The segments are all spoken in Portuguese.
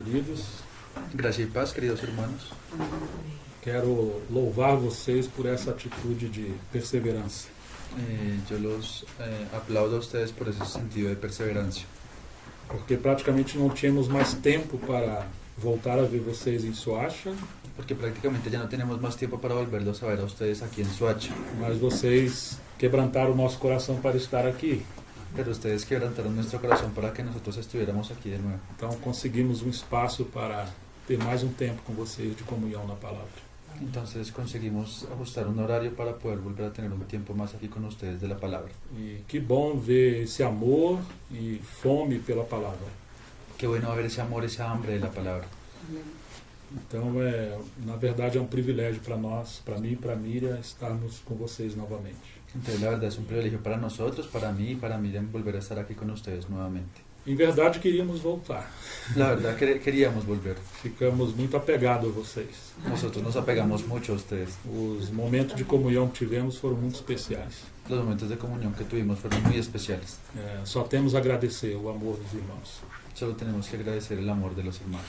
Queridos, Gracia y paz, queridos hermanos. quero louvar vocês por essa atitude de perseverança. Yo los aplaudo a ustedes por ese sentido de perseverancia, Porque praticamente não tínhamos mais tempo para voltar a ver vocês em Soacha, porque prácticamente ya no tenemos más tiempo para volverlos a ver a ustedes aquí en Soacha, mas vocês quebrantaram o nosso coração para estar aqui. pero ustedes quebrantaron nuestro corazón para que nosotros estuviéramos aquí de nuevo. Então conseguimos um espaço para ter mais um tempo com vocês de comunhão na palavra. Entonces conseguimos ajustar un horario para poder volver a tener un tiempo más aquí con ustedes de la palabra. E que bom ver esse amor e fome pela palavra. Qué bueno ver ese amor, esa hambre de la palabra. Então, na verdade, é um privilégio para nós, para mim e para a Miriam, estarmos com vocês novamente. Entonces la verdad es un privilegio para nosotros, para mí y para Miriam volver a estar aquí con ustedes nuevamente. Em verdade, queríamos voltar. La verdad queríamos volver. Ficamos muito apegados a vocês. Nosotros nos apegamos mucho a ustedes. Os momentos de comunhão que tivemos foram muito especiais. Los momentos de comunión que tuvimos fueron muy especiales. Só temos a agradecer o amor dos irmãos. Solo tenemos que agradecer el amor de los hermanos.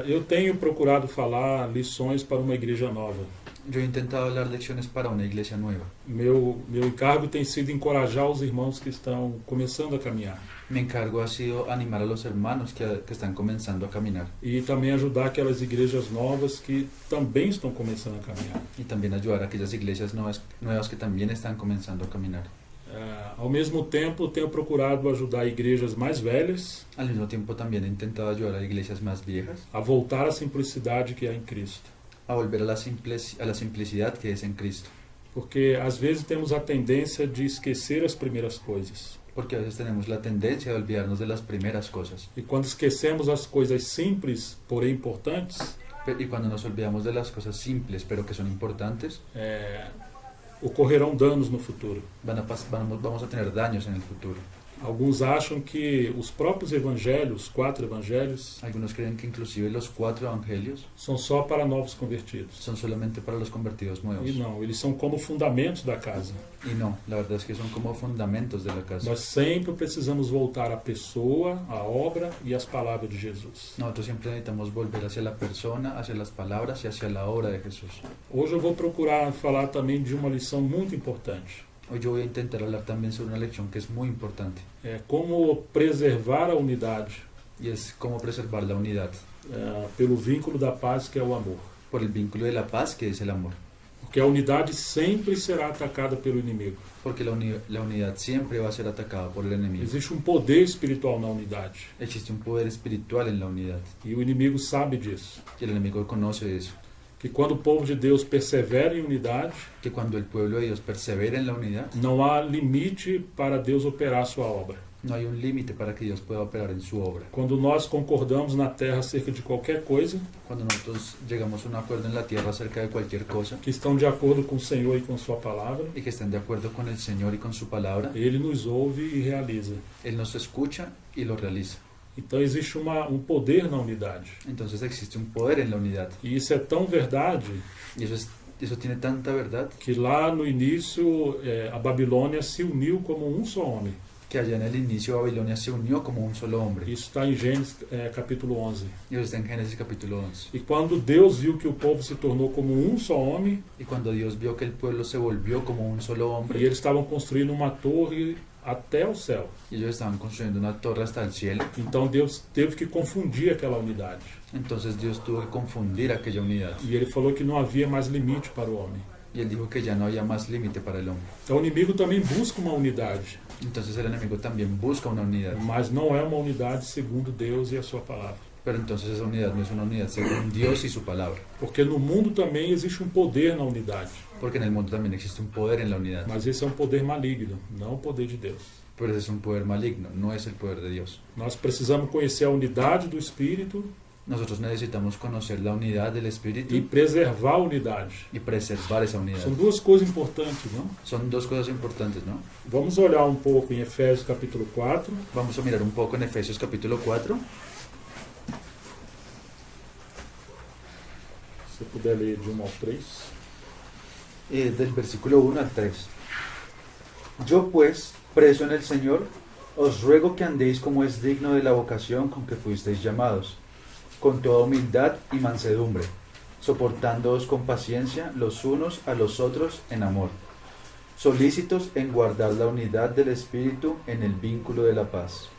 Eu tenho procurado falar lições para uma igreja nova. Yo he intentado dar lecciones para una iglesia nueva. Meu encargo tem sido encorajar os irmãos que estão começando a caminhar. Mi encargo ha sido animar a los hermanos que están comenzando a caminar E também ajudar aquelas igrejas novas que também estão começando a caminhar. y también ayudar a aquellas iglesias nuevas que también están comenzando a caminar. Ao mesmo tempo, tenho procurado ajudar igrejas mais velhas Al mismo tiempo también he intentado ayudar a iglesias más viejas a voltar à simplicidade que há em Cristo. a volver a la simplicidad que es en Cristo. Porque às vezes temos a tendência de esquecer as primeiras coisas. Porque a veces tenemos la tendencia de olvidarnos de las primeras cosas. E quando esquecemos as coisas simples, porém importantes, Y cuando nos olvidamos de las cosas simples pero que son importantes, ocorrerão danos no futuro. vamos a tener daños en el futuro. Alguns acham que os próprios evangelhos, 4 evangelhos, Algunos creen que inclusive los 4 evangelios são só para novos convertidos. son solamente para los convertidos nuevos. E não, eles são como fundamentos da casa. Y no, la verdad es que son como fundamentos de la casa. Nós sempre precisamos voltar à pessoa, à obra e às palavras de Jesus. Nosotros siempre necesitamos volver hacia la persona, hacia las palabras y hacia la obra de Jesús. Hoje eu vou procurar falar também de uma lição muito importante. Hoy yo voy a intentar hablar también sobre una lección que es muy importante Como preservar a unidade y es cómo preservar la unidad pelo vínculo da paz, que é o amor. por el vínculo de la paz que es el amor. Porque a unidade sempre será atacada pelo inimigo. Porque la unidad siempre va a ser atacada por el enemigo. Existe um poder espiritual na unidade. Existe un poder espiritual en la unidad E o inimigo sabe disso. y el enemigo conoce eso. Que quando o povo de Deus persevera em unidade, Que cuando el pueblo de Dios persevera en la unidad, não há limite para Deus operar sua obra. no hay un límite para que Dios pueda operar en su obra. Quando nós concordamos na terra acerca de qualquer coisa, Cuando nosotros llegamos a un acuerdo en la tierra acerca de cualquier cosa que estão de acordo com o Senhor e com sua palavra, y que estén de acuerdo con el Señor y con su palabra, Ele nos ouve e realiza. Él nos escucha y lo realiza. Então existe poder na unidade. Entonces existe un poder en la unidad. E isso é tão verdade Y eso tiene tanta verdad que lá no início a Babilônia se uniu como um só homem. que allá en el inicio Babilonia se unió como un solo hombre. Isso está em Gênesis capítulo 11. Y eso está en Génesis capítulo 11. E quando Deus viu que o povo se tornou como um só homem, Y cuando Dios vio que el pueblo se volvió como un solo e hombre, eles estavam construindo uma torre até o céu. y ellos estaban construyendo una torre hasta el cielo, Então Deus teve que confundir aquela unidade. entonces Dios tuvo que confundir aquella unidad. E ele falou que não havia mais limite para o homem. Y él dijo que ya no había más límite para el hombre. Então o inimigo também busca uma unidade, Entonces el enemigo también busca una unidad. mas não é uma unidade segundo Deus e a sua palavra. Pero entonces esa unidad no es una unidad según Dios y su palabra. Porque no mundo também existe um poder na unidade, Porque en el mundo también existe un poder en la unidad. mas esse é um poder maligno, não o poder de Deus. Pero ese es un poder maligno, no es el poder de Dios. Nós precisamos conhecer a unidade do Espírito Nosotros necesitamos conocer la unidad del Espíritu e preservar a unidade. y preservar esa unidad. São duas coisas importantes, não? Son dos cosas importantes, ¿no? Vamos olhar um pouco em Efésios capítulo 4. Vamos a mirar un poco en Efesios capítulo 4. Se você puder ler de 1 ao 3. Del versículo 1 al 3. Yo pues, preso en el Señor, os ruego que andéis como es digno de la vocación con que fuisteis llamados, con toda humildad y mansedumbre, soportándoos con paciencia los unos a los otros en amor, solícitos en guardar la unidad del Espíritu en el vínculo de la paz.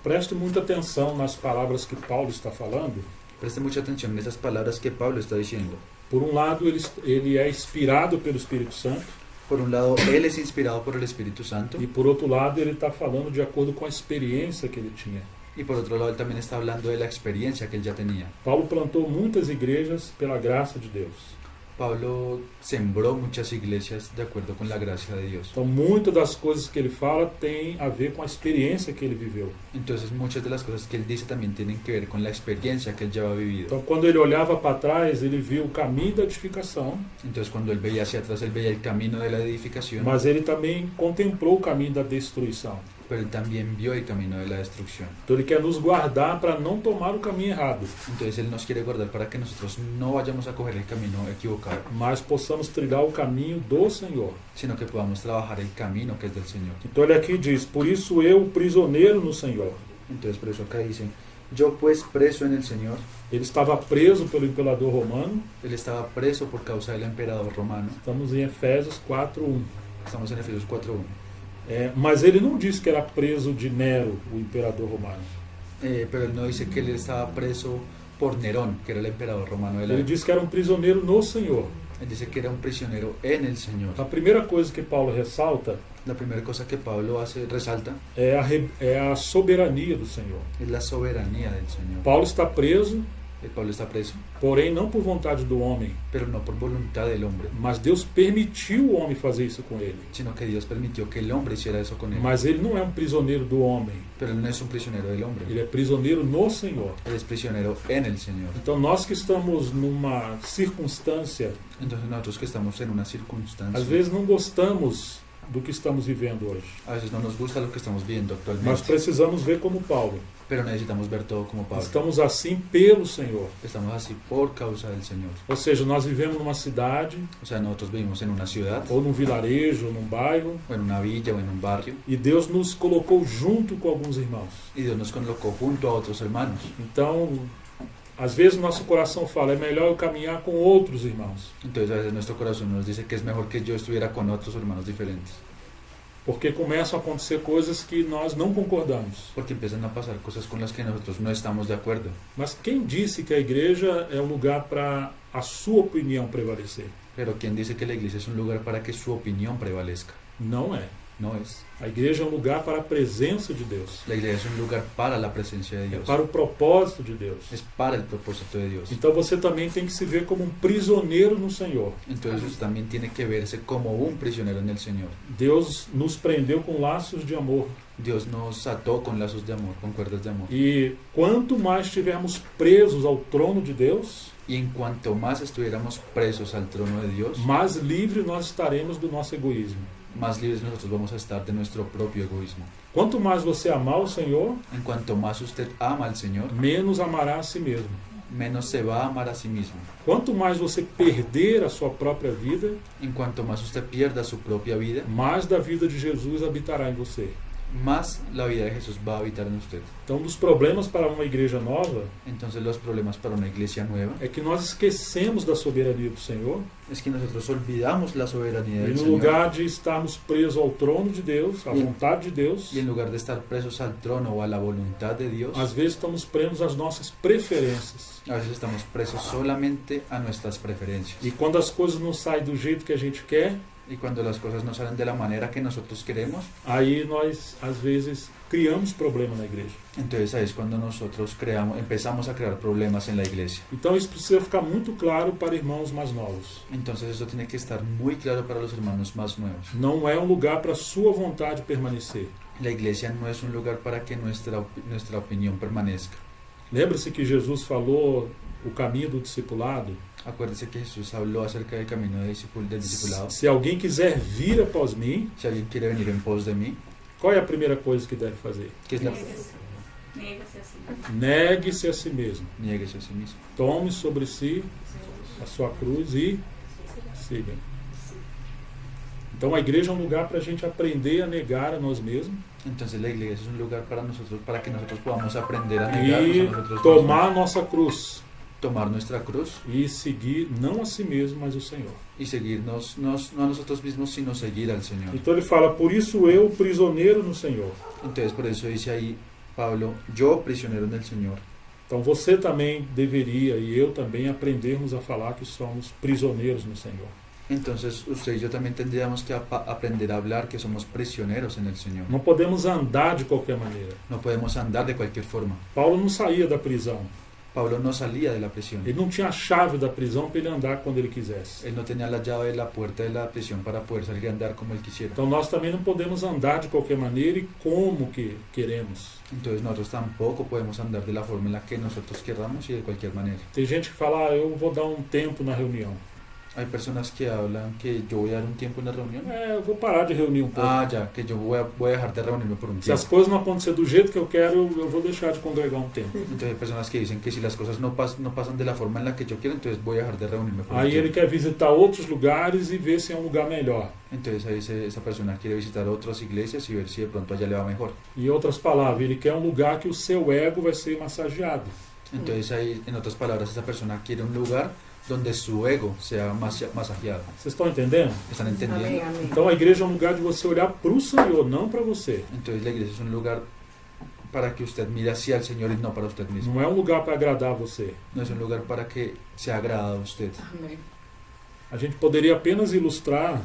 Preste muita atenção nas palavras que Paulo está falando. Preste mucha atención en esas palabras que Pablo está diciendo. Por um lado, ele é inspirado pelo Espírito Santo. Por un lado, él es inspirado por el Espíritu Santo. E por outro lado, ele está falando de acordo com a experiência que ele tinha. Y por otro lado, él también está hablando de la experiencia que él ya tenía. Paulo plantou muitas igrejas pela graça de Deus. Pablo sembró muchas iglesias de acuerdo con la gracia de Dios. Então, muitas das coisas que ele fala tem a ver com a experiência que ele viveu. Entonces, muchas de las cosas que él dice también tienen que ver con la experiencia que él ya ha vivido. Então, quando ele olhava para trás, ele viu o caminho da edificação, Entonces, cuando él veía hacia atrás, él veía el camino de la edificación, mas ele também contemplou o caminho da destruição. pero él también vio el camino de la destrucción. Então, ele quer nos guardar para não tomar o caminho errado, Entonces, él nos quiere guardar para que nosotros no vayamos a coger el camino equivocado, mas possamos trilhar o caminho do Senhor. sino que podamos trabajar el camino que es del Señor. Então, ele aqui diz: por isso eu, prisioneiro no Senhor. Entonces, por eso acá dice, yo pues preso en el Señor. Ele estava preso pelo imperador romano. Él estaba preso por causa del emperador romano. Estamos em Efésios 4:1. Estamos en Efesios 4:1. Mas ele não diz que era preso de Nero, o imperador romano. Pero él no dice que él estaba preso por Nerón, que era el emperador romano de la Ele época. diz que era um prisioneiro no Senhor. Él dice que era un prisionero en el Señor. A primeira coisa que Paulo ressalta La primera cosa que Pablo resalta é a soberania do Senhor. es la soberanía del Señor. Paulo está preso, Pablo está preso, porém não por vontade do homem, pero no por voluntad del hombre, mas Deus permitiu o homem fazer isso com ele. sino que Dios permitió que el hombre hiciera eso con él. Mas ele não é um prisioneiro do homem, Pero él no es un prisionero del hombre, ele é prisioneiro no Senhor. él es prisionero en el Señor. Então nós que estamos numa circunstância, Entonces nosotros que estamos en una circunstancia, às vezes não gostamos do que estamos vivendo hoje, a veces no nos gusta lo que estamos viendo mas actualmente, precisamos ver como Paulo. pero necesitamos ver todo como Pablo. Estamos assim pelo Senhor. Estamos así por causa del Señor. Ou seja, nós vivemos numa cidade, O sea, nosotros vivimos en una ciudad, ou num vilarejo, ou num bairro, o en una villa, o en un barrio, e Deus nos colocou junto com alguns irmãos. y Dios nos colocó junto a otros hermanos. Então, às vezes nosso coração fala, é melhor eu caminhar com outros irmãos, Entonces a veces nuestro corazón nos dice que es mejor que yo estuviera con otros hermanos diferentes, porque começam a acontecer coisas que nós não concordamos. porque empiezan a pasar cosas con las que nosotros no estamos de acuerdo. Mas quem disse que a igreja é um lugar para a sua opinião prevalecer? Pero ¿quién dice que la iglesia es un lugar para que su opinión prevalezca? Não é. No es. A igreja é um lugar para a presença de Deus, La iglesia es un lugar para la presencia de é Dios, para o propósito de Deus. es para el propósito de Dios. Então você também tem que se ver como um prisioneiro no Senhor. Entonces usted también tiene que verse como un prisionero en el Señor. Deus nos prendeu com laços de amor. Dios nos ató con lazos de amor, con cuerdas de amor. E quanto mais estivermos presos ao trono de Deus, Y en cuanto más estuviéramos presos al trono de Dios, mais livre nós estaremos do nosso egoísmo. más libres nosotros vamos a estar de nuestro propio egoísmo. Quanto mais você amar o Senhor, En cuanto más usted ama al Señor, menos amará a si mesmo. menos se va a amar a sí mismo. Quanto mais você perder a sua própria vida, En cuanto más usted pierda su propia vida, mais da vida de Jesus habitará em você. más la vida de Jesús va a habitar en usted. Então, um dos problemas para uma igreja nova Entonces los problemas para una iglesia nueva é que nós esquecemos da soberania do Senhor es que nosotros olvidamos la soberanía e del no Señor, lugar de estarmos presos ao trono de Deus, à vontade de Deus, y en lugar de estar presos al trono o a la voluntad de Dios, às vezes estamos presos às nossas preferências. a veces estamos presos solamente a nuestras preferencias. E quando as coisas não saem do jeito que a gente quer, Y cuando las cosas no salen de la manera que nosotros queremos, aí nós, às vezes, criamos problema na igreja. entonces ahí es cuando nosotros empezamos a crear problemas en la iglesia. Então isso precisa ficar muito claro para irmãos mais novos. Entonces eso tiene que estar muy claro para los hermanos más nuevos. Não é um lugar para a sua vontade permanecer. La iglesia no es un lugar para que nuestra opinión permanezca. Lembre-se que Jesus falou o caminho do discipulado. Acuérdese que Jesús habló acerca del camino del discipulado. Se alguém quiser vir após mim, Si alguien quiere venir en pos de mí, qual é a primeira coisa que deve fazer? ¿qué es la? Nega-se a si mesmo. Negue-se a si mesmo. Niéguese a sí mismo. Tome sobre si a sua cruz e siga. Então a igreja é um lugar para a gente aprender a negar a nós mesmos Entonces la iglesia es un lugar para nosotros, para que nosotros podamos aprender a negarnos e a nosotros tomar a mismos, nossa cruz tomar nuestra cruz e seguir não a si mesmo, mas o Senhor. y seguirnos, no a nosotros mismos, sino seguir al Señor. Então ele fala, por isso eu, prisioneiro no Senhor. Entonces por eso dice ahí Pablo, yo prisionero en el Señor. Então você também deveria e eu também aprendermos a falar que somos prisioneiros no Senhor. Entonces usted y yo también tendríamos que aprender a hablar que somos prisioneros en el Señor. Não podemos andar de qualquer maneira. No podemos andar de cualquier forma. Paulo não saía da prisão. Pablo no salía de la prisión. Ele não tinha a chave da prisão para ele andar quando ele quisesse. Él no tenía la llave de la puerta de la prisión para poder salir y andar como él quisiera. Então nós também não podemos andar de qualquer maneira e como que queremos. Entonces nosotros tampoco podemos andar de la forma en la que nosotros queramos y de cualquier manera. Tem gente que fala, eu vou dar um tempo na reunião. Hay personas que hablan que yo voy a dar un tiempo en la reunión. Eu vou parar de reunir um pouco. Ah, ya, que yo voy a dejar de reunirme por un Se as tiempo. coisas não acontecer do jeito que eu quero, eu vou deixar de congregar um tempo. Entonces hay personas que dicen que si las cosas no pasan de la forma en la que yo quiero, entonces voy a dejar de reunirme por un Aí ele tiempo. quer visitar outros lugares e ver se é um lugar melhor. Entonces ahí esa persona quiere visitar otras iglesias y ver si de pronto allá le va mejor. Em outras palavras, ele quer um lugar que o seu ego vai ser massageado. Entonces ahí, en otras palabras, esa persona quiere un lugar donde su ego sea masajeado. Vocês estão entendendo? ¿Están entendiendo? Amém, amém. Então a igreja é um lugar de você olhar para o Senhor, não para você. Entonces la iglesia es un lugar para que usted mire hacia el Señor y no para usted mismo. Não é um lugar para agradar você. No es un lugar para que sea agradado a usted. Amém. A gente poderia apenas ilustrar,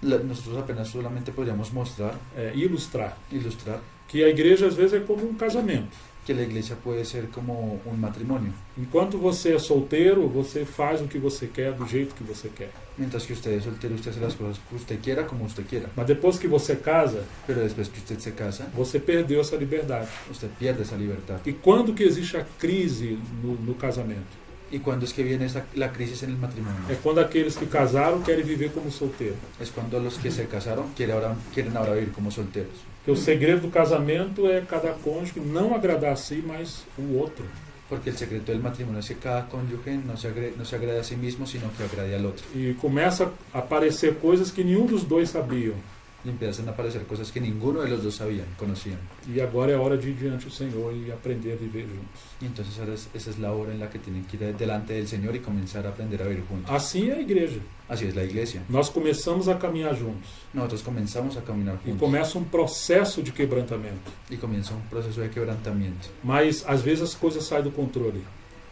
Nosotros apenas solamente podríamos mostrar, ilustrar, que a igreja às vezes é como um casamento. que la iglesia puede ser como un matrimonio. Enquanto você é solteiro, você faz o que você quer, do jeito que você quer. Mientras que usted es soltero, usted hace las cosas que usted quiera, como usted quiera. Mas depois que você casa, Pero después que usted se casa, você perdeu essa liberdade. usted pierde esa libertad. E quando que existe a crise no casamento? ¿Y cuándo es que viene la crisis en el matrimonio? É quando aqueles que casaram querem viver como solteiro. Es cuando los que se casaron quieren ahora vivir como solteros. Porque o segredo do casamento é cada cônjuge não agradar a si, mas o outro. Porque el secreto del matrimonio es que cada cónyuge no se agrade a sí mismo, sino que agrade al otro. E começa a aparecer coisas que nenhum dos dois sabiam. Y empiezan a aparecer cosas que ninguno de los dos conocían. E agora é hora de ir diante do Senhor e aprender a viver juntos. Y entonces ahora esa es la hora en la que tienen que ir delante del Señor y comenzar a aprender a vivir juntos. Assim é a igreja. Así es la iglesia. Nós começamos a caminhar juntos. Nosotros comenzamos a caminar E juntos. começa um processo de quebrantamento. Y comienza un proceso de quebrantamiento. Mas às vezes as coisas saem do controle.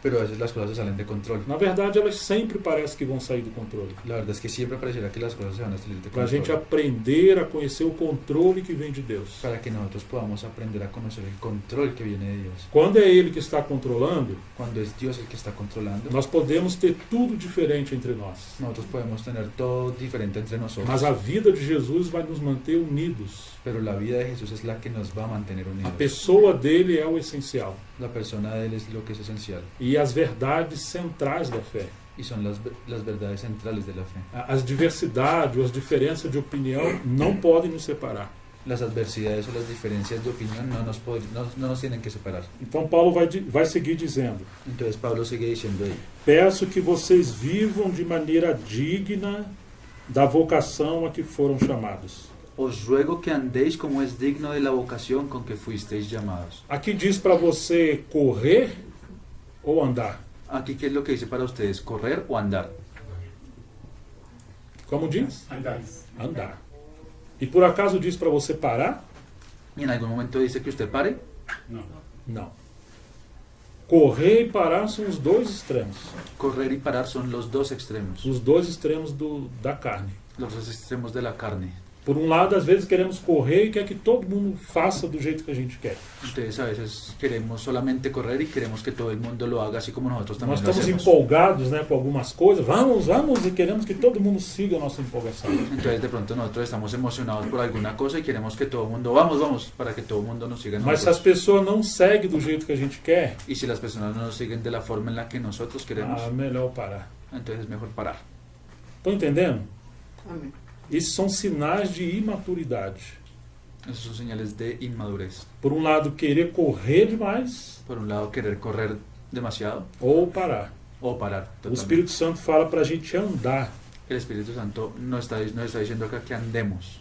Pero a veces las cosas se salen de control. Na verdade, elas sempre parecem que vão sair do controle. La verdad es que siempre pareciera que las cosas se van a salir de Para a gente control. aprender a conhecer o controle que vem de Deus. Para que nosotros podamos aprender a conocer el control que viene de Dios. Quando é Ele que está controlando, Cuando es Dios el que está controlando, nós podemos ter tudo diferente entre nós. nosotros podemos tener todo diferente entre nosotros. Mas a vida de Jesus vai nos manter unidos. Pero la vida de Jesús es la que nos va a mantener A unidos. pessoa dele é o essencial. La persona de Él es lo que es esencial. E as verdades centrais da fé. Y son las verdades centrales de la fe. As diversidades ou as diferenças de opinião não podem nos separar. Las adversidades o las diferencias de opinión no nos tienen que separar. Então Paulo vai seguir dizendo: Entonces Pablo sigue diciendo ahí: peço que vocês vivam de maneira digna da vocação a que foram chamados. os ruego que andéis como es digno de la vocación con que fuisteis llamados. Aqui diz para você correr ou andar. Aquí, ¿qué es lo que dice para ustedes? ¿Correr o andar? Como diz? Andar. Andar. E por acaso diz para você parar? ¿Y en algún momento dice que usted pare? Não. Não. Correr e parar são os dois extremos. Correr y parar son los dos extremos. Os dois extremos da carne. Los dos extremos de la carne. Por um lado, às vezes queremos correr e quer que todo mundo faça do jeito que a gente quer. Entonces a veces queremos solamente correr y queremos que todo el mundo lo haga así como nosotros también Nós lo estamos hacemos. empolgados, né, com algumas coisas. Vamos, e queremos que todo mundo siga a nossa empolgação. Entonces de pronto nosotros estamos emocionados por alguna cosa y queremos que todo el mundo, vamos, para que todo el mundo nos siga. Mas se as pessoas não seguem do jeito que a gente quer, Y si las personas no nos siguen de la forma en la que nosotros queremos, melhor parar. entonces es mejor parar. Estão entendendo? Amém. Esses são sinais de imaturidade. Esos son señales de inmadurez. Por um lado, querer correr demais Por un lado, querer correr demasiado ou parar. o parar O totalmente. Espírito Santo fala para a gente andar. El Espíritu Santo nos está diciendo acá que andemos.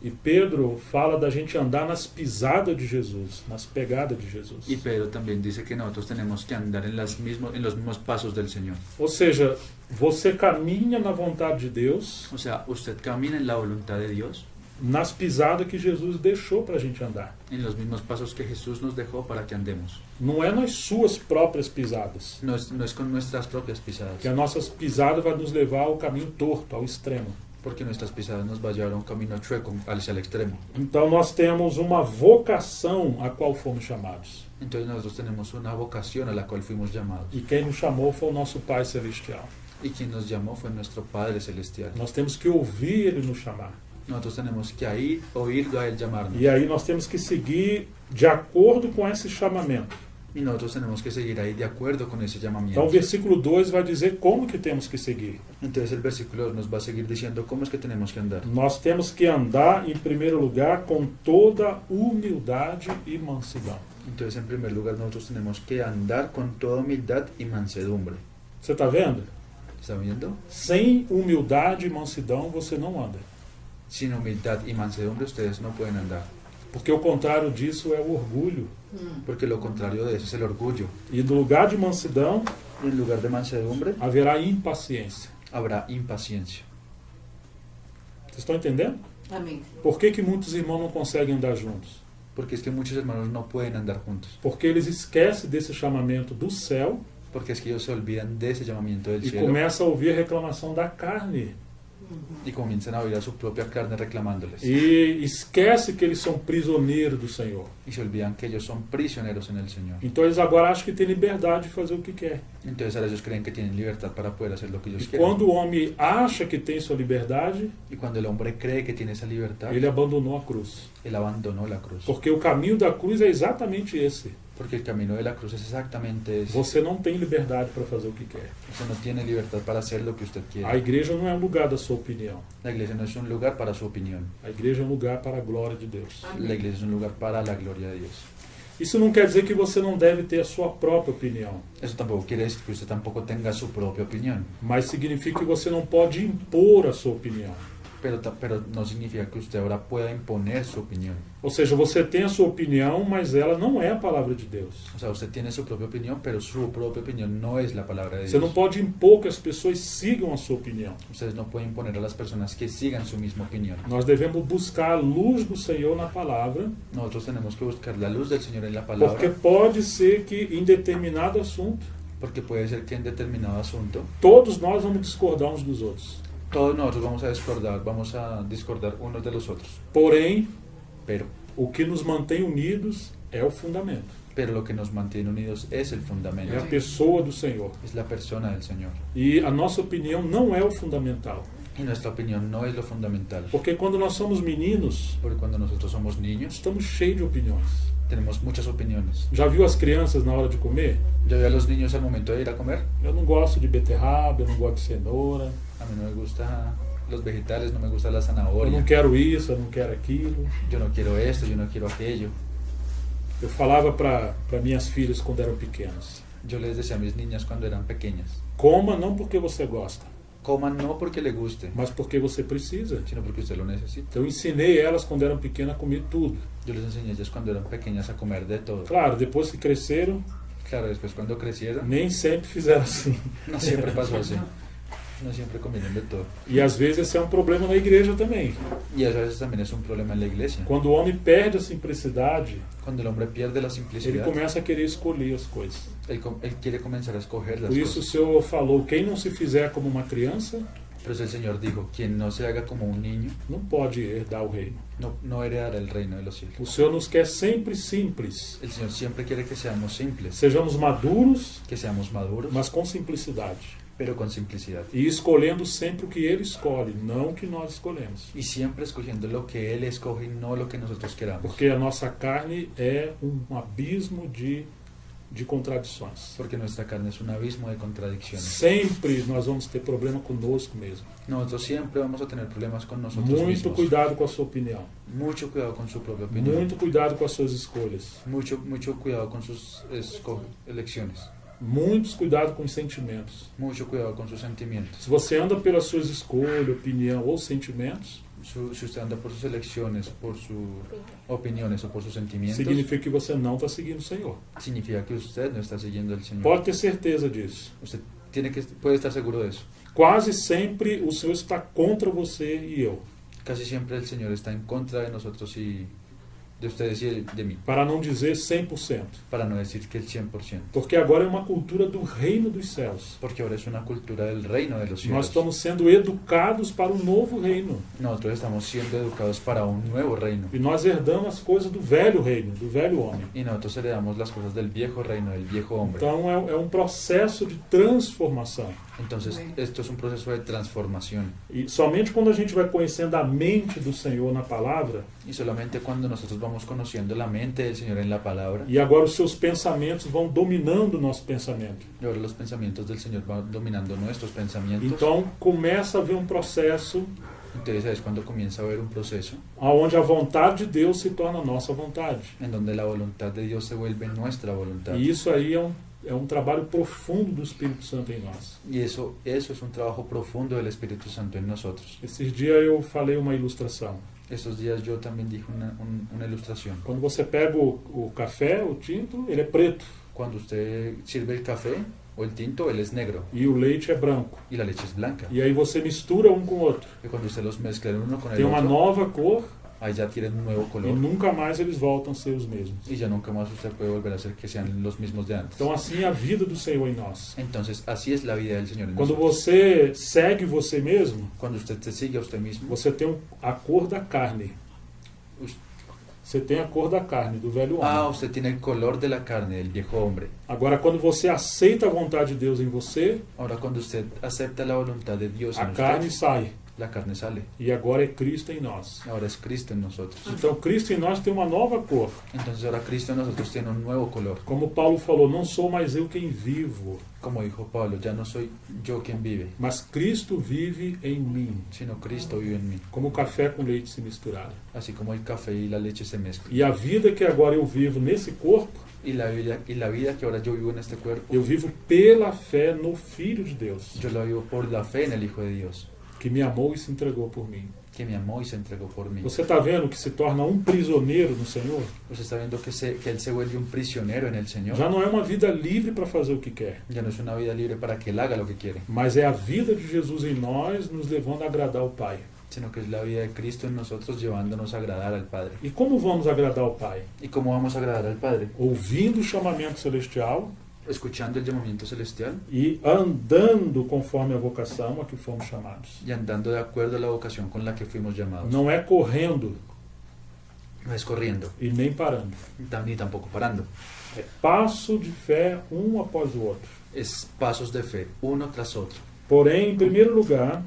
E Pedro fala da gente andar nas pisadas de Jesus, nas pegadas de Jesus. Y Pedro también dice que nosotros tenemos que andar en los mismos pasos del Señor. Ou seja, você caminha na vontade de Deus, O sea, usted camina en la voluntad de Dios, nas pisadas que Jesus deixou para a gente andar. en los mismos pasos que Jesús nos dejó para que andemos. Não é nas suas próprias pisadas, No es con nuestras propias pisadas, que as nossas pisadas vai nos levar ao caminho torto, ao extremo. porque nuestras pisadas nos va a llevar a un camino chueco hacia el extremo. Então nós temos uma vocação a qual fomos chamados. Entonces nosotros tenemos una vocación a la cual fuimos llamados. E quem nos chamou foi o nosso Pai Celestial. Y quien nos llamó fue nuestro Padre Celestial. Nós temos que ouvir Ele nos chamar. Nosotros tenemos que oírlo a Él llamarnos. E aí nós temos que seguir de acordo com esse chamamento. Y nosotros tenemos que seguir ahí de acuerdo con ese Então llamamiento. o versículo 2 vai dizer como que temos que seguir. Entonces el versículo nos va a seguir diciendo cómo es que tenemos que andar. Nós temos que andar, em primeiro lugar, com toda humildade e mansidão. Entonces en primer lugar nosotros tenemos que andar con toda humildad y mansedumbre. Você está vendo? ¿Está viendo? Sem humildade e mansidão você não anda. Sin humildad y mansedumbre ustedes no pueden andar. Porque o contrário disso é o orgulho. Porque lo contrario de eso es el orgullo. E no lugar de mansidão Y en lugar de mansedumbre haverá impaciência. habrá impaciencia. Vocês estão entendendo? Amém. Por que muitos irmãos não conseguem andar juntos? Porque es que muchos hermanos no pueden andar juntos. Porque eles esquecem desse chamamento do céu Porque es que ellos se olvidan de ese llamamiento del e cielo começam a ouvir a reclamação da carne. y comienzan a oír a su propia carne reclamándoles. E esquece que eles são prisioneiros do Senhor. Y se olvidan que ellos son prisioneros en el Señor. Então eles agora acham que têm liberdade de fazer o que quer. Entonces ahora ellos creen que tienen libertad para poder hacer lo que ellos E quieren. quando o homem acha que tem sua liberdade, Y cuando el hombre cree que tiene esa libertad, ele abandonou a cruz. él abandonó la cruz. Porque o caminho da cruz é exatamente esse. Porque el camino de la cruz es exactamente ese. Você não tem liberdade para fazer o que quer. Usted no tiene libertad para hacer lo que usted A quiere. igreja não é um lugar da sua opinião. La iglesia no es un lugar para su opinión. A igreja é um lugar para a glória de Deus. La iglesia es un lugar para la gloria de Dios. Isso não quer dizer que você não deve ter a sua própria opinião, Eso tampoco quiere decir que usted tampoco tenga su propia opinión. mas significa que você não pode impor a sua opinião. Pero no significa que usted ahora pueda imponer su opinión. Ou seja, você tem a sua opinião, mas ela não é a palavra de Deus. O sea, usted tiene su propia opinión, pero su propia opinión no es la palabra de Você não Dios. pode impor que as pessoas sigam a sua opinião. Ustedes no pueden imponer a las personas que sigan su misma opinión. Nós devemos buscar a luz do Senhor na palavra, Nosotros tenemos que buscar la luz del Señor en la porque palabra, pode ser que em determinado assunto, porque puede ser que en determinado asunto todos nós vamos discordar uns dos outros. todos nosotros vamos a discordar unos de los otros. Porém, Pero o que nos mantém unidos é o fundamento. lo que nos mantiene unidos es el É a fundamento, pessoa do Senhor. es la persona del Señor. E a nossa opinião não é o fundamental. Y nuestra opinión no es lo fundamental, Porque quando nós somos meninos, porque cuando nosotros somos niños estamos cheios de opiniões. tenemos muchas opiniones. Já viu as crianças na hora de comer? Yo veo a los niños al momento de ir a comer, Eu não gosto de beterraba, eu não gosto de cenoura, a mí no me gustan los vegetales, no me gusta la eu zanahoria, não quero isso, eu não quero aquilo. yo no quiero esto, yo no quiero aquello. Eu falava para minhas filhas quando eram pequenas: Yo les decía a mis niñas cuando eran pequeñas, coma não porque você gosta, coman no porque le guste, mas porque você precisa. sino porque usted lo necesita. Então eu ensinei elas quando eram pequenas a comer tudo. Yo les enseñé a ellas cuando eran pequeñas a comer de todo. Claro, depois que cresceram, Claro, después cuando crecieron, nem sempre fizeram assim. no siempre pasó así. No siempre comieron de todo. E às vezes esse é um problema na igreja também. Y eso a veces también es un problema en la iglesia. Quando o homem perde a simplicidade, Cuando el hombre pierde la ele simplicidad, começa a querer escolher as coisas. él quiere comenzar a escoger las Por isso o cosas. Senhor falou: quem não se fizer como uma criança, Pero el Señor dijo, quien no se haga como un niño, não pode herdar o reino. no heredará el reino de los cielos. O Senhor nos quer sempre simples. El Señor siempre quiere que seamos simples, Sejamos maduros, que seamos maduros, mas com simplicidade. pero con simplicidad. E escolhendo sempre o que Ele escolhe, não o que nós escolhemos. Y siempre escogiendo lo que Él escoge y no lo que nosotros queramos. Porque a nossa carne é abismo de contradições. Porque nuestra carne es un abismo de contradicciones. Sempre nós vamos ter problema conosco mesmo. Nosotros siempre vamos a tener problemas con nosotros Muito mismos. cuidado com a sua opinião. Mucho cuidado con su propia opinión. Muito cuidado com as suas escolhas. Mucho cuidado con sus elecciones. Muitos cuidado com os sentimentos. Mucho cuidado con sus sentimientos. Se você anda pelas suas escolhas, opinião ou sentimentos, Si usted anda por sus elecciones, por sus opiniones o por sus sentimientos, significa que você não está seguindo o Senhor. significa que usted no está siguiendo al Señor. Pode ter certeza disso. Usted puede estar seguro de eso. Quase sempre o Senhor está contra você e eu. Casi siempre el Señor está en contra de nosotros y de ustedes y de mí, Para não dizer 100%. para no decir que el 100%. Porque agora é uma cultura do reino dos céus. Porque ahora es una cultura del reino de los Nós cielos. estamos sendo educados para um novo reino. Nosotros estamos siendo educados para un nuevo reino. E nós herdamos as coisas do velho reino, do velho homem. Y nosotros heredamos las cosas del viejo reino, del viejo hombre. Então é um processo de transformação. Entonces, esto es un proceso de transformación. E somente quando a gente vai conhecendo a mente do Senhor na palavra, Y solamente cuando nosotros vamos conociendo la mente del Señor en la palabra, e agora os seus pensamentos vão dominando o nosso pensamento. y ahora los pensamientos del Señor van dominando nuestros pensamientos, Então começa a haver um processo entonces es cuando comienza a haber un proceso onde a vontade de Deus se torna a nossa vontade. en donde la voluntad de Dios se vuelve nuestra voluntad. E isso aí é um trabalho profundo do Espírito Santo em nós. Y eso es un trabajo profundo del Espíritu Santo en nosotros. Esses dias eu falei uma ilustração. Estos días yo también dije una ilustración. Quando você pega o café, o tinto, ele é preto. Cuando usted sirve el café o el tinto, él es negro E o leite é branco. y la leche es blanca. E aí você mistura um com o outro. Y cuando usted los mezcla el uno con el Tem uma otro, nova cor ahí ya tienen un nuevo e color. nunca mais eles voltam a ser os mesmos. Y ya nunca más usted puede volver a hacer que sean los mismos de antes. Então assim é a vida do Senhor em nós. Entonces, así es la vida del Señor en Quando nosotros. você segue você mesmo, Cuando usted se sigue a usted mismo, você tem a cor da carne. us- Você tem a cor da carne, do velho homem. usted tiene el color de la carne del viejo hombre. Agora, quando você aceita a vontade de Deus em você, Ahora, cuando usted acepta la voluntad de Dios a en carne usted, sai. la carne sale. E agora é Cristo em nós. Ahora es Cristo en nosotros. Então, Cristo em nós tem uma nova cor. Entonces, ahora Cristo en nosotros tiene un nuevo color. Como Paulo falou, não sou mais eu quem vivo, Como dijo Pablo, ya no soy yo quien vive, mas Cristo vive em mim. sino Cristo vive en mí. Como o café com leite se misturaram. Así como el café y la leche se mezclan. E a vida que agora eu vivo nesse corpo, Y la vida que ahora yo vivo en este cuerpo, eu vivo pela fé no Filho de Deus, yo la vivo por la fe en el Hijo de Dios, que me amou e se entregou por mim. que me amó y se entregó por mí. Você está vendo que se torna um prisioneiro no Senhor? Usted está viendo que Él se vuelve un prisionero en el Señor. Já não é uma vida livre para fazer o que quer, Ya no es una vida libre para que Él haga lo que quiere, mas é a vida de Jesus em nós nos levando a agradar o Pai. sino que es la vida de Cristo en nosotros llevándonos a agradar al Padre. E como vamos agradar o Pai? ¿Y cómo vamos a agradar al Padre? Ouvindo o chamamento celestial Escuchando el llamamiento celestial e andando conforme a vocação a que fomos chamados. y andando de acuerdo a la vocación con la que fuimos llamados. Não é correndo No es corriendo, e nem parando. ni tampoco parando. É passo de fé um após o outro. Es pasos de fe, uno tras otro. Porém, em primeiro lugar,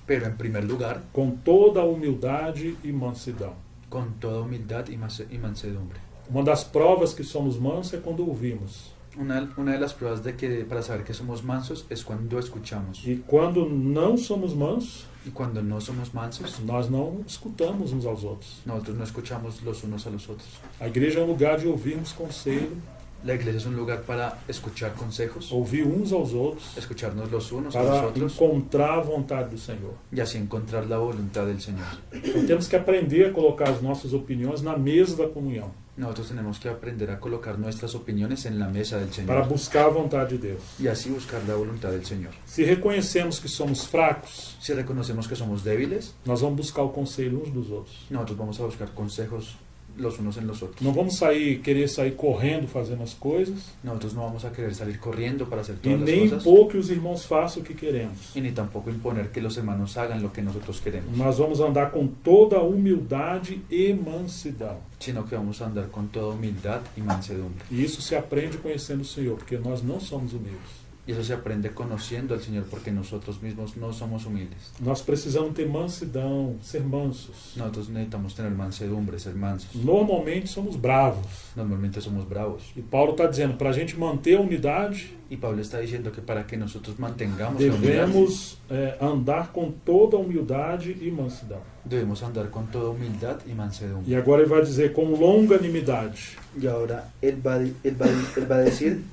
Pero en primer lugar, com toda a humildade e mansidão. con toda humildad y mansedumbre. Uma das provas que somos mansos é quando ouvimos. Una de las pruebas para saber que somos mansos es cuando escuchamos. E quando não somos mansos, Y cuando no somos mansos, nós não escutamos uns aos outros. nosotros no escuchamos los unos a los otros. A igreja é um lugar de ouvirmos conselho, La iglesia es un lugar para escuchar consejos, ouvir uns aos outros, escucharnos los unos a los para otros encontrar a vontade do Senhor. y así encontrar la voluntad del Señor. Então temos que aprender a colocar as nossas opiniões na mesa da comunhão, Nosotros tenemos que aprender a colocar nuestras opiniones en la mesa del para Señor buscar a vontade de Deus. y así buscar la voluntad del Señor. Se reconhecemos que somos fracos, Si reconocemos que somos débiles, nós vamos buscar o conselho uns dos outros. nosotros vamos a buscar consejos los unos en los otros. Não vamos querer sair correndo fazendo as coisas, Nosotros no vamos a querer salir corriendo para hacer e todas las nem cosas impor que os irmãos façam o que queremos. y ni tampoco imponer que los hermanos hagan lo que nosotros queremos, Nós vamos andar com toda a humildade e mansidão. sino que vamos a andar con toda humildad y mansedumbre. E isso se aprende conhecendo o Senhor, porque nós não somos humildes. Y eso se aprende conociendo al Señor porque nosotros mismos no somos humildes. Nós precisamos ter mansidão, ser mansos. Nosotros necesitamos tener mansedumbre, ser mansos. Normalmente somos bravos. Normalmente somos bravos. E Paulo está dizendo, para a gente manter a unidade, Y Pablo está diciendo que para que nosotros mantengamos la unidad, devemos andar com toda a humildade e mansidão. debemos andar con toda humildad y mansedumbre. E agora ele vai dizer, com longanimidade, Y ahora él va a decir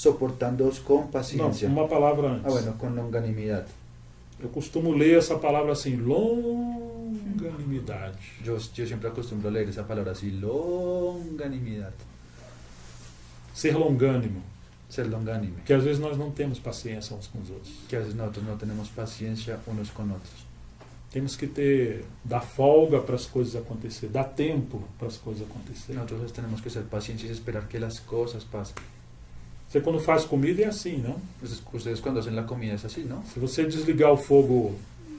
soportándoos con Não, paciencia. uma palavra antes. Ah, bueno, con longanimidad. Eu costumo ler essa palavra assim, longanimidade. Yo siempre acostumbro a leer esa palabra así, longanimidad. Ser longânimo. Ser longánime. Porque às vezes nós não temos paciência uns com os outros. Que a veces nosotros no tenemos paciencia unos con otros. Temos que dar folga para as coisas acontecer, dar tempo para as coisas acontecer. Nosotros tenemos que ser pacientes y esperar que las cosas pasen. Você quando faz comida é assim, não? Ustedes cuando hacen la comida es así, ¿no? Se você desligar o fogo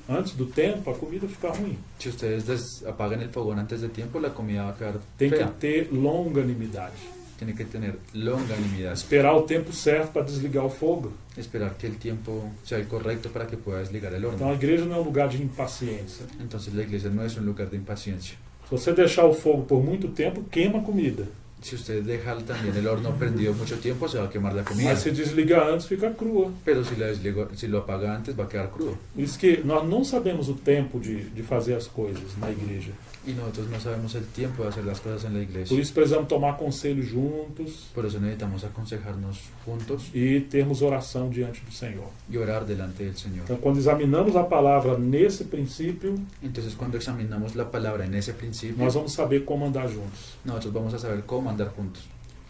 antes do tempo, a comida fica ruim. Si ustedes apagan el fogón antes de tiempo, la comida va a quedar Tem que fea. ter longanimidade. Tiene que tener longanimidad. Esperar o tempo certo para desligar o fogo. Esperar que el tiempo sea el correcto para que pueda desligar el Então a horno. igreja não é um lugar de impaciência. Entonces la iglesia no es un lugar de impaciencia. Se você deixar o fogo por muito tempo, queima a comida. Si usted deja también el horno prendido mucho tiempo, se va a quemar la comida. Mas se desligar antes, fica crua. Pero si lo apaga antes, va a quedar crudo. Por isso que nós não sabemos o tempo de fazer as coisas na igreja. Y nosotros no sabemos el tiempo de hacer las cosas en la Por iglesia. isso precisamos tomar conselho juntos Por eso necesitamos aconsejarnos juntos e termos oração diante do Senhor. y orar delante del Señor. Então, quando examinamos a palavra nesse princípio, Entonces, cuando examinamos la palabra en ese principio, nós vamos saber como andar juntos. nosotros vamos a saber cómo andar juntos.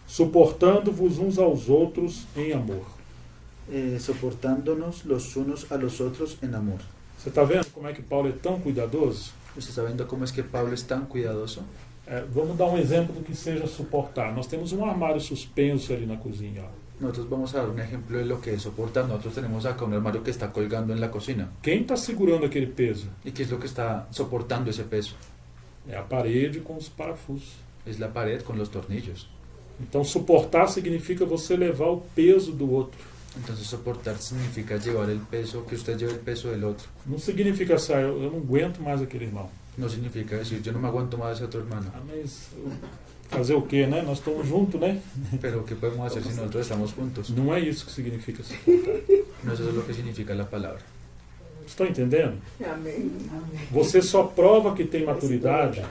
Suportando-vos uns aos outros em amor. Soportándonos los unos a los otros en amor. Você está vendo como é que Paulo é tão cuidadoso? ¿Usted está viendo cómo es que Pablo es tan cuidadoso? Vamos dar um exemplo do que seja suportar. Nós temos um armário suspenso ali na cozinha. Ó. Nosotros vamos a dar un ejemplo de lo que es soportar. Nosotros tenemos acá un armario que está colgando en la cocina. Quem está segurando aquele peso? ¿Y qué es lo que está soportando ese peso? É a parede com os parafusos. Es la pared con los tornillos. Então, suportar significa você levar o peso do outro. Entonces, soportar significa llevar el peso, que usted lleve el peso del otro. Não significa assim, eu não aguento mais aquele irmão. No significa decir, yo no me aguanto más a ese otro hermano. Ah, mas fazer o quê, né? Nós estamos juntos, né? Pero, ¿qué podemos hacer si nosotros estamos juntos? Não é isso que significa suportar. No es eso lo que significa la palabra. Estão entendendo? Amém. Você só prova que tem maturidade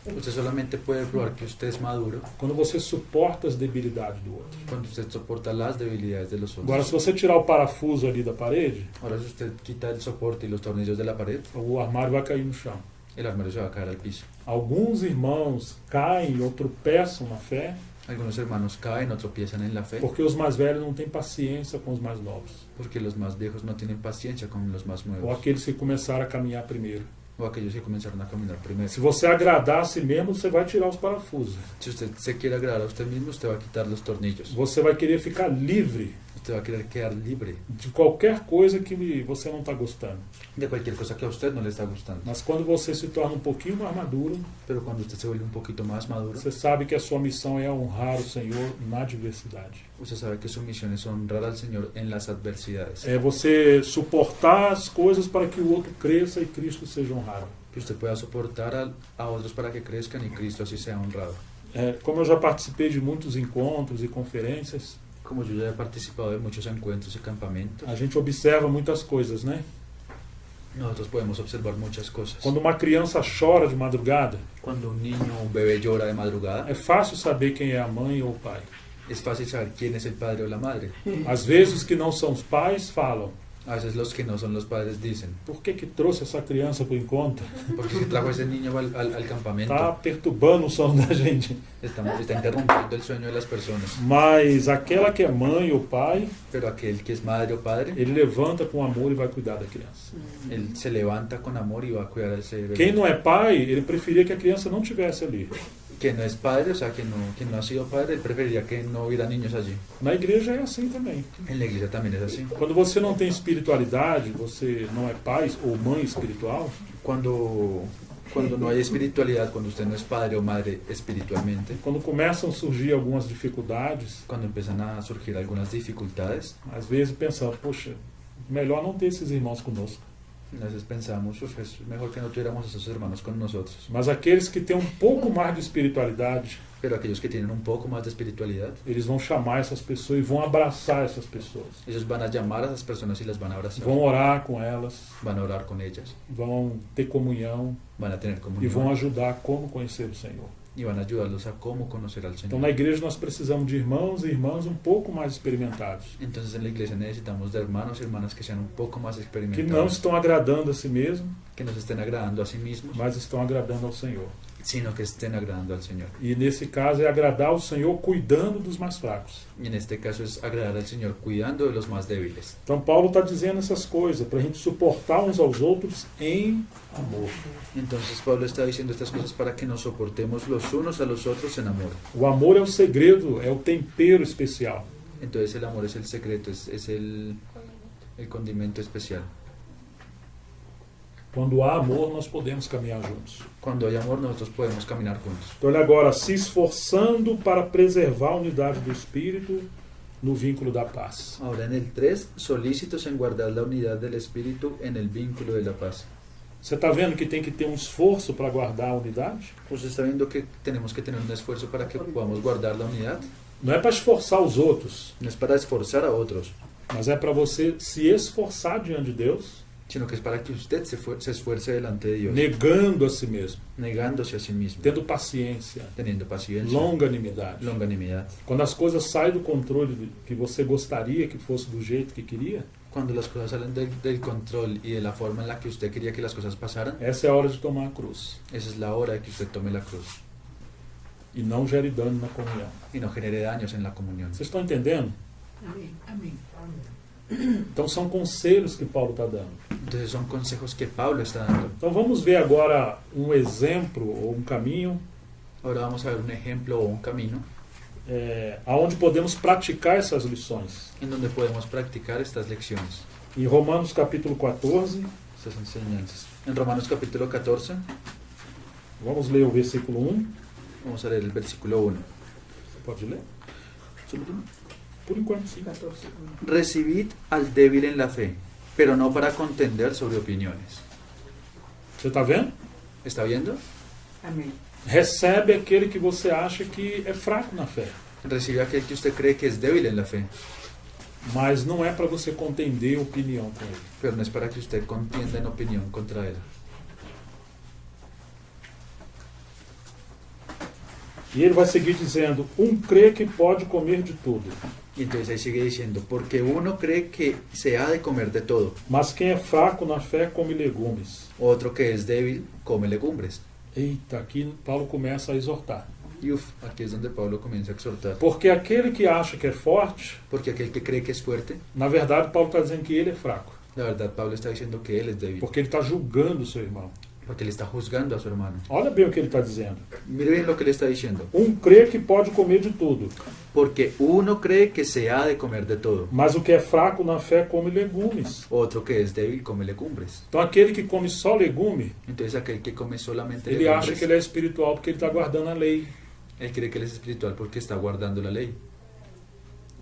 Usted solamente puede probar que usted es maduro quando você suporta as debilidades do outro. cuando usted soporta las debilidades de los Agora, otros. se você tirar o parafuso ali da parede, Ahora, si usted quita el soporte y los tornillos de la pared, o armário vai cair no chão. el armario se va a caer al piso. Alguns irmãos caem ou tropeçam na fé Algunos hermanos caen o tropiezan en la fe porque os mais velhos não têm paciência com os mais novos. porque los más viejos no tienen paciencia con los más Ou nuevos aqueles que começaram a caminhar primeiro. o aquellos que comenzaron a caminar primero. Se você agradar a si mesmo, você vai tirar os parafusos. Si usted se quiere agradar a usted mismo, usted va a quitar los tornillos. Você vai querer ficar livre Usted va a querer quedar libre de qualquer coisa que você não está gostando. de cualquier cosa que a usted no le está gustando. Mas quando você se torna um pouquinho mais maduro, Pero cuando usted se vuelve un poquito más maduro, você sabe que a sua missão é honrar o Senhor na adversidade. usted sabe que su misión es honrar al Señor en las adversidades. É você suportar as coisas para que o outro cresça e Cristo seja honrado. Que usted pueda soportar a otros para que crezcan y Cristo así sea honrado. Como eu já participei de muitos encontros e conferências, Como yo ya he participado de muchos encuentros y campamentos, a gente observa muitas coisas, né? nosotros podemos observar muchas cosas. Quando uma criança chora de madrugada, Cuando un niño o un bebé llora de madrugada, é fácil saber quem é a mãe ou o pai. es fácil saber quién es el padre o la madre. Às vezes os que não são os pais falam: A veces los que no son los padres dicen, por que trouxe essa criança para o encontro? ¿por qué se trajo a ese niño al campamento? Está perturbando o sono da gente. Está interrumpiendo el sueño de las personas. Mas aquela que é mãe ou pai, Pero aquel que es madre o padre, ele levanta com amor e vai cuidar da criança. él se levanta con amor y va a cuidar a ese bebé. Quem não é pai, ele preferia que a criança não tivesse ali. Que no es padre, o sea, que no ha sido padre, él preferiría que no hubiera niños allí. Na igreja é assim também. En la iglesia también es así. Quando você não tem espiritualidade, você não é pai ou mãe espiritual, Cuando no hay espiritualidad, cuando usted no es padre o madre espiritualmente, quando começam a surgir algumas dificuldades, cuando empiezan a surgir algunas dificultades, às vezes pensamos, poxa, melhor não ter esses irmãos conosco. a veces pensamos, "Uf, es mejor que no tuviéramos a esos hermanos con nosotros". Mas aqueles que têm um pouco mais de espiritualidade, Pero aquellos que tienen un poco más de espiritualidad, eles vão chamar essas pessoas e vão abraçar essas pessoas. ellos van a llamar a esas personas y las van a abrazar, Vão orar com elas, van a orar con ellas, vão ter comunhão van a tener e comunión vão ajudar como conhecer o Senhor. y van a ayudarlos a cómo conocer al Então, Señor. na igreja, nós precisamos de irmãos e irmãs um pouco mais experimentados, Entonces en la iglesia necesitamos de hermanos y hermanas que sean un poco más que não experimentados, estão agradando a si mesmo, que nos estén agradando a sí mismos, mas estão agradando ao Senhor. sino que estén agradando al Señor. E nesse caso é agradar ao Senhor cuidando dos mais fracos. Y en este caso es agradar al Señor cuidando de los más débiles. Então Paulo está dizendo essas coisas para a gente suportar uns aos outros em amor. Entonces Pablo está diciendo estas cosas para que nos soportemos los unos a los otros en amor. O amor é o segredo, é o tempero especial. Entonces el amor es el secreto, es el condimento especial. Quando há amor, nós podemos caminhar juntos. Cuando hay amor nosotros podemos caminar juntos. Então ele agora se esforçando para preservar a unidade do Espírito no vínculo da paz. Ahora en el 3, solícitos en guardar la unidad del Espíritu en el vínculo de la paz. Você está vendo que tem que ter um esforço para guardar a unidade? ¿Usted está viendo que tenemos que tener un esfuerzo para que podamos guardar la unidad? Não é para esforçar os outros, No es para esforzar a otros, mas é para você se esforçar diante de Deus, sino que es para que usted se esfuerce delante de Dios, negando a si mesmo, negándose a sí mismo, tendo paciência, teniendo paciencia, longanimidade. longanimidad. Quando as coisas saem do controle que você gostaria que fosse do jeito que queria, Cuando las cosas salen del control y de la forma en la que usted quería que las cosas pasaran, essa é a hora de tomar a cruz. esa es la hora de que usted tome la cruz E não gere dano na comunhão. y no genere daños en la comunión. Vocês estão entendendo? Amém. Amém. Então são conselhos que Paulo está dando. Entonces son consejos que Pablo está dando. Então vamos ver agora um exemplo ou um caminho Ahora vamos a ver un ejemplo o un camino aonde podemos praticar essas lições. en donde podemos practicar estas lecciones, Em Romanos capítulo 14, estas enseñanzas. En Romanos capítulo 14, vamos ler o versículo 1. vamos a leer el versículo 1. Pode ler? Por enquanto, sim. 14. Recibid al débil en la fe, pero no para contender sobre opiniones. Você está vendo? ¿Está viendo? Amém. Recebe aquele que você acha que é fraco na fé. Recibe aquel que usted cree que es débil en la fe, Mas não é para você contender opinião com ele. pero no es para que usted contienda en opinión contra él. E ele vai seguir dizendo: crê que pode comer de tudo, Y entonces ahí sigue diciendo, porque uno cree que se ha de comer de todo, mas quem é fraco na fé come legumes. otro que es débil come legumbres. Eita, aqui Paulo começa a exortar. Y aquí es donde Pablo comienza a exhortar. Porque aquele que acha que é forte, Porque aquel que cree que es fuerte, na verdade Paulo está dizendo que ele é fraco. la verdad Pablo está diciendo que él es débil, Porque ele está julgando o seu irmão. porque él está juzgando a su hermano. Olha bem o que ele está dizendo. Mire bien lo que le está diciendo. Crê que pode comer de tudo, Porque uno cree que se ha de comer de todo, mas o que é fraco na fé come legumes. otro que es débil come legumbres. Então aquele que come só legume, Entonces aquel que come solamente ele acha legumbres, que ele é espiritual porque ele está guardando a lei. él cree que él es espiritual porque está guardando la ley.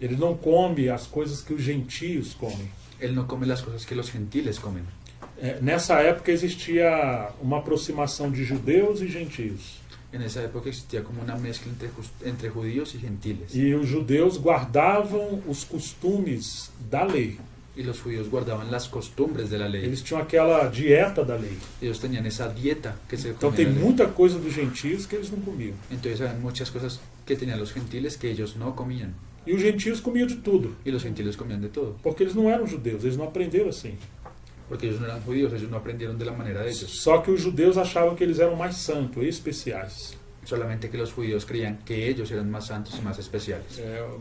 Ele não come as coisas que os gentios comem. Él no come las cosas que los gentiles comen. Nessa época existia uma aproximação de judeus e gentios. En esa época existía como una mezcla entre judíos y gentiles. E os judeus guardavam os costumes da lei. Y los judíos guardaban las costumbres de la ley. Eles tinham aquela dieta da lei. Ellos tenían esa dieta que se Então comía tem la ley. muita coisa dos gentios que eles não comiam. Entonces había muchas cosas que tenían los gentiles que ellos no comían. E os gentios comiam de tudo, Y los gentiles comían de todo. porque eles não eram judeus, eles não aprenderam assim. Porque ellos no eran judíos, ellos no aprendieron de la manera de ellos. Só que os judeus achavam que eles eram mais santos, especiais. Solamente que los judíos creían que ellos eran más santos y más especiales.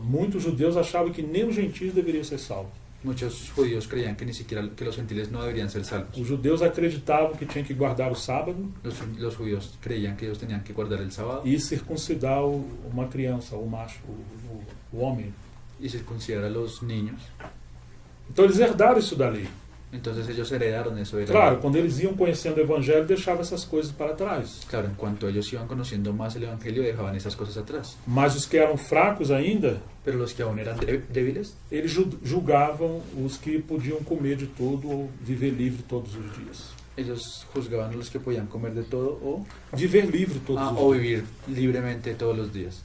Muitos judeus achavam que nem os gentios deveriam ser salvos. Muchos judíos creían que ni siquiera que los gentiles no deberían ser salvos. Os judeus acreditavam que tinham que guardar o sábado Los judíos creían que ellos tenían que guardar el sábado e circuncidar uma criança, o macho, o homem. y circuncidar a los niños. Então eles herdaram isso da lei. Entonces ellos heredaron eso de la Claro, ley. quando eles iam conhecendo o evangelho, deixavam essas coisas para trás. Claro, en cuanto ellos iban conociendo más el evangelio, dejaban esas cosas atrás. Mas os que eram fracos ainda, Pero los que aún eran débiles, eles julgavam os que podiam comer de tudo ou viver livre todos os dias. ellos juzgaban a los que podían comer de todo Viver livre todos os o dias. vivir libremente todos los días.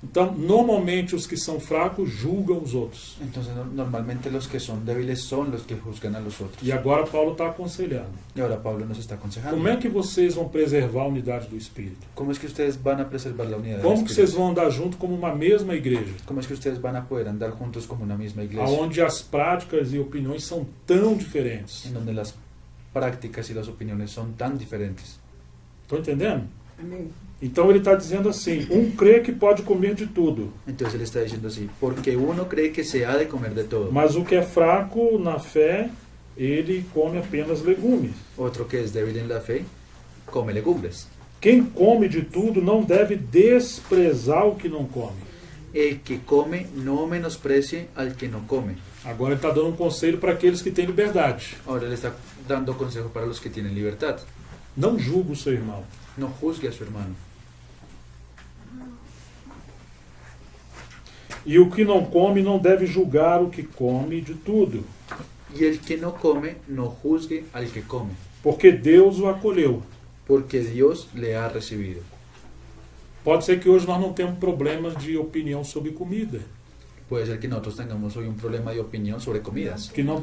Então, normalmente os que são fracos julgam os outros. Entonces normalmente los que son débiles son los que juzgan a los otros. E agora Paulo está aconselhando. Y ahora Pablo nos está aconsejando. Como é que vocês vão preservar a unidade do Espírito? ¿Cómo es que ustedes van a preservar la unidad del Como que vocês Espíritu? vão andar junto como uma mesma igreja? ¿Cómo es que ustedes van a poder andar juntos como una misma iglesia? Onde as práticas e opiniões são tão diferentes. En donde las prácticas y las opiniones son tan diferentes. Estão entendendo? Amém. Então ele está dizendo assim, crê que pode comer de tudo, Entonces él está diciendo así, porque uno cree que se ha de comer de todo, mas o que é fraco na fé, ele come apenas legumes. otro que es débil en la fe, come legumbres. Quem come de tudo não deve desprezar o que não come. El que come no menosprecie al que no come. Agora ele está dando um conselho para aqueles que têm liberdade. Ahora él está dando consejo para los que tienen libertad. Não julgue o seu irmão. No juzgue a su hermano. E o que não come não deve julgar o que come de tudo, Y el que no come, no juzgue al que come, porque Deus o acolheu. porque Dios le ha recibido. Pode ser que hoje nós não temos problemas de opinião sobre comida, Puede ser que nosotros tengamos hoy un problema de opinión sobre comidas. que não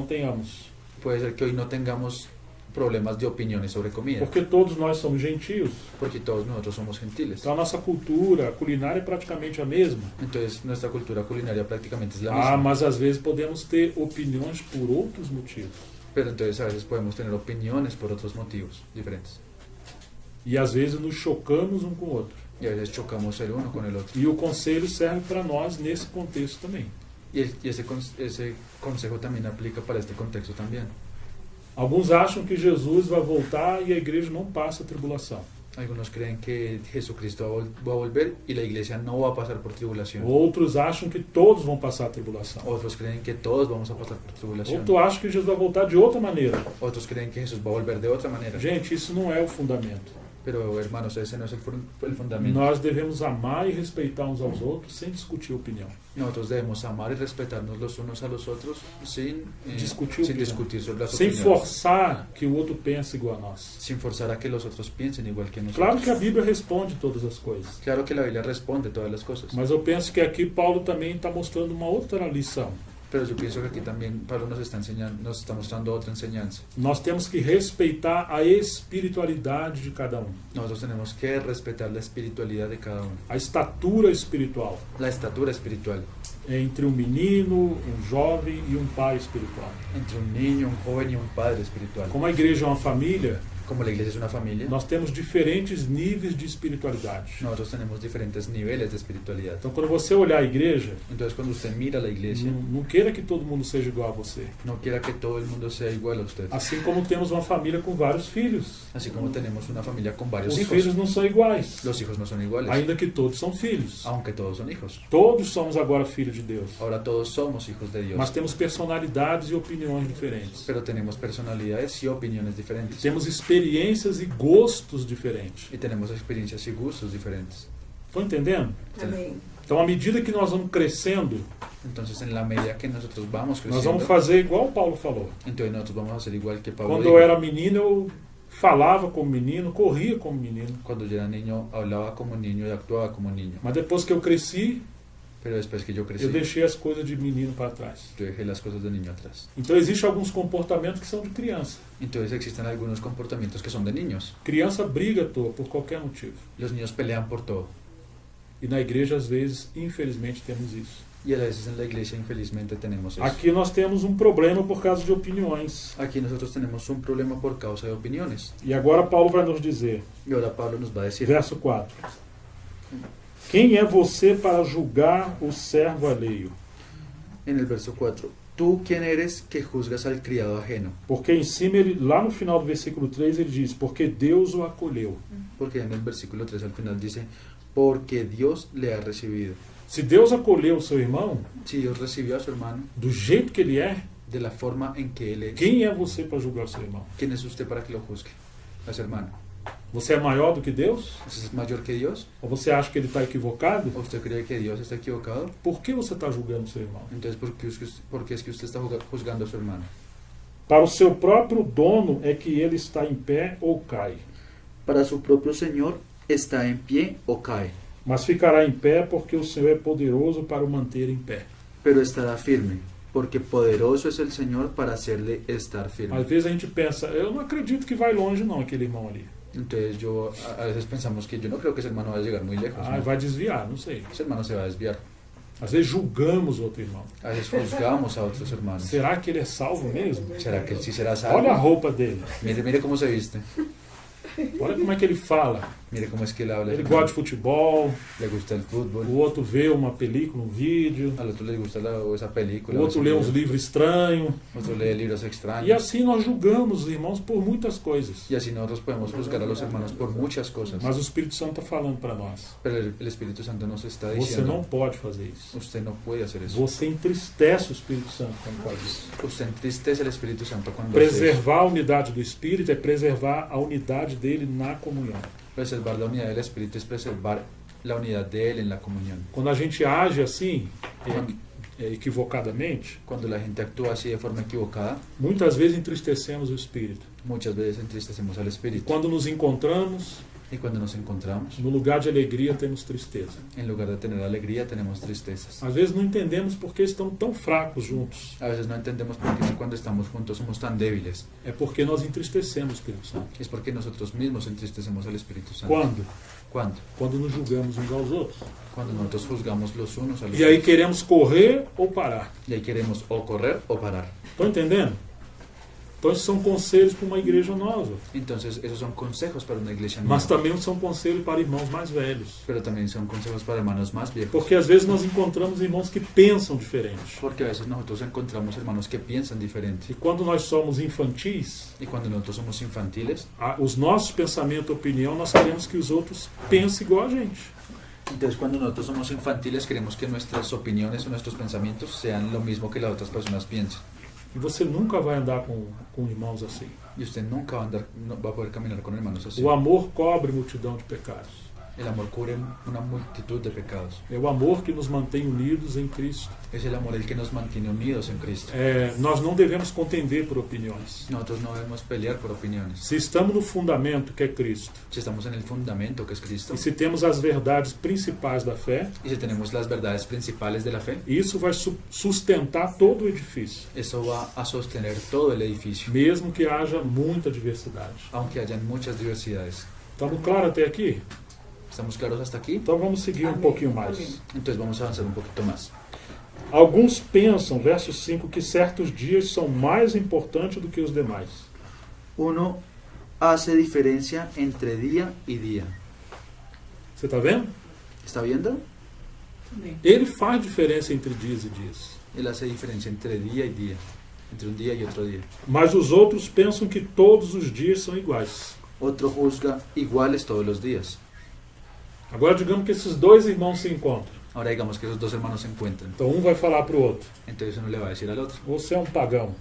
tenhamos, Puede ser que hoy no tengamos problemas de opiniones sobre comida, porque todos nós somos gentios. porque todos nosotros somos gentiles. Então a nossa cultura culinária é praticamente a mesma. Entonces nuestra cultura culinaria prácticamente es la misma. Mas às vezes podemos ter opiniões por outros motivos. Pero entonces a veces podemos tener opiniones por otros motivos diferentes. E às vezes nos chocamos um com o outro. Y a veces chocamos el uno con el otro. E o conselho serve para nós nesse contexto também. Y ese consejo también aplica para este contexto también. Alguns acham que Jesus vai voltar e a igreja não passa tribulação. Algunos creen que Jesucristo va a volver y la iglesia no va a pasar por tribulación. Outros acham que todos vão passar tribulação. Otros creen que todos vamos a pasar por tribulación. Outros acham que Jesus vai voltar de outra maneira. Otros creen que Jesús va a volver de otra manera. Gente, isso não é o fundamento. Pero hermanos, ese no es el fundamento. Nós devemos amar e respeitar uns aos outros sem discutir opinião. Nosotros debemos amar y respetarnos los unos a los otros sin Discutir opinião. discutir sobre las Sem opiniones. forçar que o outro pense igual a nós. Sin forzar a que los otros piensen igual que nosotros. Claro que a Bíblia responde todas as coisas. Claro que la Biblia responde todas las cosas. Mas eu penso que aqui Paulo também está mostrando uma outra lição. Pero yo pienso que aquí también Pablo nos está mostrando otra enseñanza. Nós temos que respeitar a espiritualidade de cada um. Nosotros tenemos que respetar la espiritualidad de cada uno. A estatura espiritual La estatura espiritual entre um menino, um jovem e um pai espiritual. entre un niño, un joven y un padre espiritual. Como a igreja é uma família, Como la iglesia es una familia, nós temos diferentes níveis de espiritualidade. nosotros tenemos diferentes niveles de espiritualidad. Então, quando você olhar a igreja, Entonces, cuando usted mira la iglesia, não queira que todo mundo seja igual a você. no quiera que todo el mundo sea igual a usted. Assim como temos uma família com vários filhos. Así como tenemos una familia con varios Os hijos. filhos não são iguais, Los hijos no son iguales, ainda que todos são filhos. aunque todos son hijos. Todos somos agora filhos de Deus. Ahora todos somos hijos de Dios, Mas temos personalidades e opiniões diferentes. pero tenemos personalidades y opiniones diferentes. Temos experiências e gostos diferentes. Y tenemos experiencias y gustos diferentes. Estão entendendo? Amém. Então, à medida que nós vamos crescendo, Entonces, en la medida que nosotros vamos nós creciendo, vamos fazer igual o Paulo falou. entonces nosotros vamos a hacer igual que Pablo Quando dijo. eu era menino, eu falava como menino, corria como menino. Cuando yo era niño, hablaba como niño y actuaba como niño. Mas depois que eu cresci, Pero después que yo crecí, eu deixei as coisas de menino para trás. yo dejé las cosas de niño atrás. Então, existem alguns comportamentos que são de criança. Entonces existen algunos comportamientos que son de niños. Criança briga à toa por qualquer motivo. Los niños pelean por todo. E na igreja, às vezes, infelizmente, temos isso. Y a veces en la iglesia, infelizmente, tenemos eso. Aqui nós temos um problema por causa de opiniões. Aquí nosotros tenemos un problema por causa de opiniones. E agora Paulo vai nos dizer, Y ahora Pablo nos va a decir, verso 4. Quem é você para julgar o servo alheio? en el verso 4, ¿tú quién eres que juzgas al criado ajeno? Porque em cima, lá no final do versículo 3, ele diz, porque Deus o acolheu. Porque en el versículo 3 al final dice, porque Dios le ha recibido. Se Deus acolheu o seu irmão, Si Dios recibió a su hermano do jeito que ele é, de la forma en que él es, quem é você para julgar o seu irmão? ¿quién es usted para que lo juzgue? A su hermano. Você é maior do que Deus? ¿Usted es mayor que Dios? Ou você acha que ele está equivocado? ¿O usted cree que Dios está equivocado? Por que você está julgando o seu irmão? Entonces, ¿por qué es que usted está juzgando a su hermano? Para o seu próprio dono é que ele está em pé ou cai. Para su propio Señor está en pie o cae. mas ficará em pé porque o Senhor é poderoso para o manter em pé. pero estará firme, porque poderoso es el Señor para hacerle estar firme. Às vezes a gente pensa, eu não acredito que vai longe não, aquele irmão ali. Entonces a veces pensamos que yo no creo que ese hermano vaya a llegar muy lejos. Ah, ¿no? vai desviar, não sei. Ese hermano se va a desviar. Às vezes julgamos outro irmão. A veces juzgamos a otros hermanos. Será que ele é salvo mesmo? ¿Será que él sí será salvo? Olha a roupa dele. Mire cómo se viste. Olha como é que ele fala. Mire cómo es que él habla. Ele gosta de futebol, Le gusta el fútbol. o outro vê uma película, um vídeo, Al otro le gusta esa o película. outro ese lê uns libro. livros estranhos. Otro lee libros E extraños. assim nós julgamos os irmãos por muitas coisas. Y así nosotros podemos juzgar a los hermanos por muchas cosas. Mas o Espírito Santo está falando para nós. Pero el Espíritu Santo nos está Você diciendo, não pode fazer isso. usted no puede hacer eso. Você entristece o Espírito Santo quando faz isso. Usted entristece al Espíritu Santo cuando hace eso. Preservar a unidade do Espírito é preservar a unidade dele na comunhão. Preservar la unidad del Espíritu es preservar la unidad de Él en la comunión. Quando a gente age assim, equivocadamente, Cuando la gente actúa así de forma equivocada, muitas vezes entristecemos o Espírito. muchas veces entristecemos al E Espíritu. quando nos encontramos, Y cuando nos encontramos, no lugar de alegria temos tristeza. en lugar de tener alegría, tenemos tristezas. Às vezes não entendemos por que estão tão fracos juntos. A veces no entendemos por qué cuando estamos juntos somos tan débiles. É porque nós entristecemos o Espírito Santo. Es porque nosotros mismos entristecemos al Espíritu Santo. Quando? ¿Cuándo? Quando nos julgamos uns aos outros. Cuando nosotros juzgamos los unos a los E aí otros. queremos correr ou parar. Y ahí queremos o correr o parar. Estão entendendo? Então, esses são conselhos para uma igreja nova. Entonces, esos son consejos para una iglesia Mas nueva. também são conselhos para irmãos mais velhos. Pero también son consejos para hermanos más viejos. Porque às vezes nós encontramos irmãos que pensam diferente. Porque a veces nosotros encontramos hermanos que piensan diferente. E quando nós somos infantis, Y cuando nosotros somos infantiles, os nossos pensamentos e opinião, nós queremos que os outros pensem igual a gente. entonces cuando nosotros somos infantiles queremos que nuestras opiniones o nuestros pensamientos sean lo mismo que las otras personas piensan. E você nunca vai andar com irmãos assim. Y usted nunca va a poder caminar con hermanos así. O amor cobre multidão de pecados. El amor cubre una multitud de pecados. É o amor que nos mantém unidos em Cristo. Es el amor el que nos mantiene unidos en Cristo. Nós não devemos contender por opiniões. Nosotros no debemos pelear por opiniones. Se estamos no fundamento que é Cristo, Si estamos en el fundamento que es Cristo, e se temos as verdades principais da fé, y si tenemos las verdades principales de la fe, isso vai sustentar todo o edifício, eso va a sostener todo el edificio, mesmo que haja muita diversidade. aunque hayan muchas diversidades. Estamos claros até aqui? ¿Estamos claros hasta aquí? Então vamos seguir um Amém. pouquinho mais. Amém. Entonces vamos a avanzar un poquito más. Alguns pensam, verso 5, que certos dias são mais importantes do que os demais. Uno hace diferencia entre día y día. Você está vendo? ¿Está viendo? Amém. Ele faz diferença entre dias e dias. Él hace diferencia entre día y día, entre un día y otro día. Mas os outros pensam que todos os dias são iguais. Otro juzga iguales todos los días. Agora digamos que esses dois irmãos se encontram. Ahora digamos que esos dos hermanos se encuentran. Então um vai falar para o outro: Entonces uno le va a decir al otro, você é um pagão,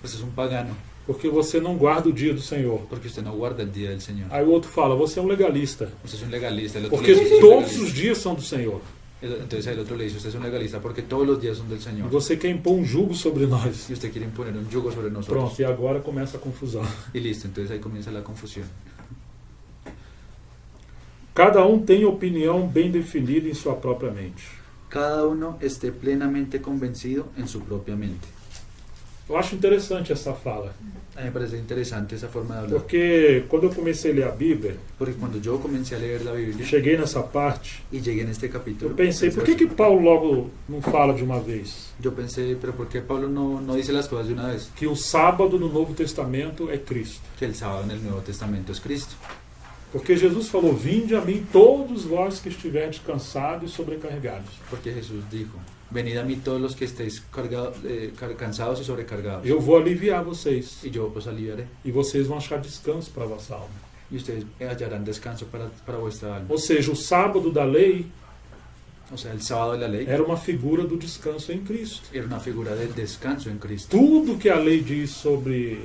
pues es un pagano, porque você não guarda o dia do Senhor. porque usted no guarda el día del Señor. Aí o outro fala: você é um legalista, Usted es un legalista. El otro porque le dice, "Usted es un todos os legalista". dias são do Senhor. Entonces el otro le dice, usted es un legalista porque todos los días son del E Señor. você quer impor um jugo sobre nós. Y usted quiere imponer un yugo sobre nosotros. Pronto, e agora começa a confusão. Y listo, entonces ahí comienza la confusión. Cada um tem opinião bem definida em sua própria mente. Cada uno esté plenamente convencido en su propia mente. Eu acho interessante essa fala, A mí me parece interesante esa forma de hablar. porque quando eu comecei a ler a Bíblia, Porque cuando yo comencé a leer la Biblia cheguei nessa parte, y llegué en este capítulo, eu pensei, por que Paulo logo não fala de uma vez? yo pensé, pero ¿por qué Pablo no dice las cosas de una vez? Que o sábado no Novo Testamento é Cristo. Que el sábado en el Nuevo Testamento es Cristo. Porque Jesus falou: vinde a mim todos vós que estiverdes cansados e sobrecarregados. Porque Jesús dijo, venid a mí todos los que estéis cansados y sobrecargados, Eu vou aliviar vocês. y yo os aliviaré. E vocês vão achar descanso para a vossa alma. Y ustedes hallarán descanso para vuestra alma. Ou seja, o sábado da lei O sea, el sábado de la ley era uma figura do descanso em Cristo. era una figura del descanso en Cristo. Tudo que a lei diz sobre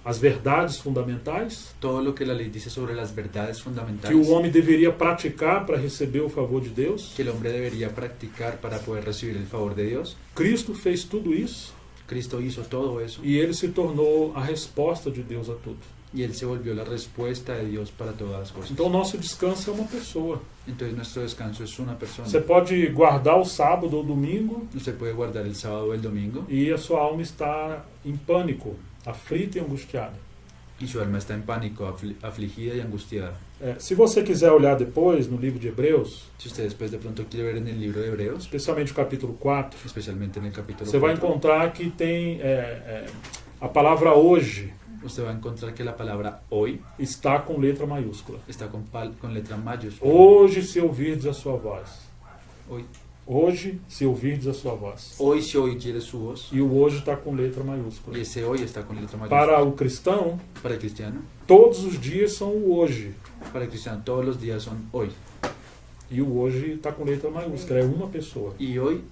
as verdades fundamentais, Todo lo que la ley dice sobre las verdades que fundamentales o homem deveria praticar para receber o favor de Deus, que el hombre debería practicar para poder recibir el favor de Dios, Cristo fez tudo isso Cristo hizo todo eso e ele se tornou a resposta de Deus a tudo. Y Él se volvió la respuesta de Dios para todas las cosas. Então o nosso descanso é uma pessoa. Entonces nuestro descanso es una persona. Você pode guardar o sábado ou domingo Usted puede guardar el sábado o el domingo e a sua alma está em pânico, aflita e angustiada. y su alma está en pánico, afligida y angustiada. Se você quiser olhar depois no livro de Hebreus, Si usted después de pronto quiere ver en el libro de Hebreos, especialmente o capítulo 4, especialmente en el capítulo você vai 4, encontrar que tem a palavra hoje usted va a encontrar que la palabra hoy está com letra maiúscula. está con letra mayúscula. Hoje, se ouvirdes a sua voz. Hoy, Hoje, se ouvirdes a sua voz. hoy si hoy quiere su voz, E o hoje está com letra maiúscula. y ese hoy está con letra mayúscula. Para o cristão, Para el cristiano, todos os dias são o hoje. para el cristiano todos los días son hoy. E o hoje está com letra maiúscula. É uma pessoa. Y hoy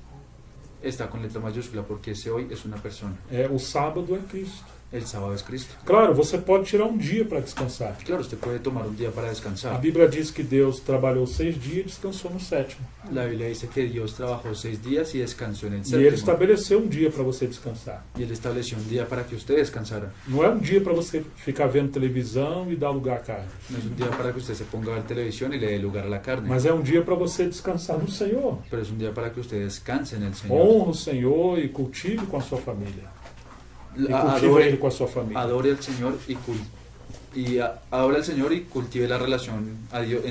está con letra mayúscula porque ese hoy es una persona. O sábado é Cristo. El sábado es Cristo. Claro, você pode tirar um dia para descansar. Claro, usted puede tomar un día para A descansar. Bíblia diz que Deus trabalhou 6 dias e descansou no 7º. La Biblia dice que Dios trabajó 6 días y descansó en el E Ele séptimo. estabeleceu um dia para você descansar. Y Él estableció un día para que usted descansara. Não é um dia para você ficar vendo televisão e dar lugar à carne. No es un día para que usted se ponga a ver televisión y le dé lugar a la carne. Mas é um dia para você descansar no Senhor. Pero es un día para que usted descanse en el Señor. Honre o Senhor e cultive com a sua família. E cultive Ele Adore, com a sua família. adore al Señor adore al Señor y cultive la relación a Dios,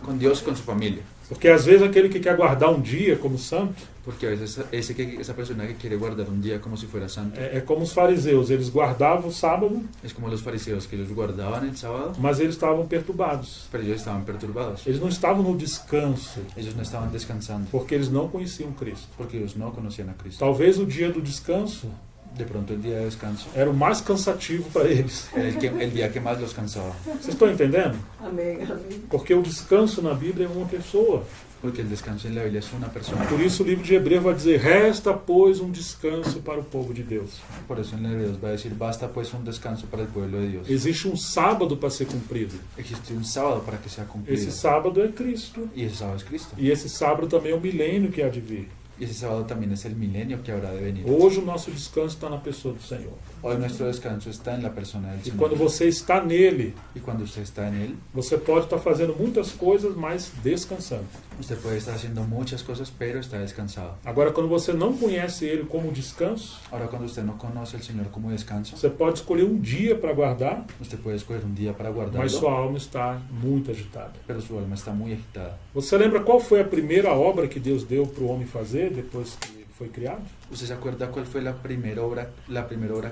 con Dios, con su familia. Porque às vezes aquele que quer guardar um dia como santo Porque a veces esa persona que quiere guardar un día como si fuera santo é como os fariseus. Eles guardavam o sábado, es como los fariseos que ellos guardaban el sábado, mas eles estavam perturbados. pero ellos estaban perturbados. Eles não estavam no descanso, Ellos no estaban descansando porque eles não conheciam Cristo. porque ellos no conocían a Cristo. Talvez o dia do descanso De pronto el día de descanso era o mais cansativo para eles. era el día que más los cansaba. Vocês estão entendendo? Amém, amém. Porque o descanso na Bíblia é uma pessoa. Porque el descanso en la Biblia es una persona. Por isso o livro de Hebreus vai dizer: resta, pois, um descanso para o povo de Deus. Por eso en Hebreos va a decir, basta pues un descanso para el pueblo de Dios. Existe um sábado para ser cumprido. Existe un sábado para que sea cumplido. Esse sábado é Cristo. Y ese sábado es Cristo. E esse sábado também é o milênio que há de vir. Y ese sábado también es el milenio que habrá de venir. Hoje o nosso descanso está na pessoa do Senhor. Hoy nuestro descanso está en la persona del E Señor. quando você está nele, Y cuando usted está en Él, você pode estar fazendo muitas coisas, mas descansando. usted puede estar haciendo muchas cosas, pero está descansado. Agora, quando você não conhece ele como descanso, Ahora cuando usted no conoce al Señor como descanso, você pode escolher um dia para guardar, usted puede escoger un día para mas guardarlo, sua alma está muito agitada. pero su alma está muy agitada. Você lembra qual foi a primeira obra que Deus deu para o homem fazer depois que ele foi criado? ¿Usted se acuerda cuál fue la primera obra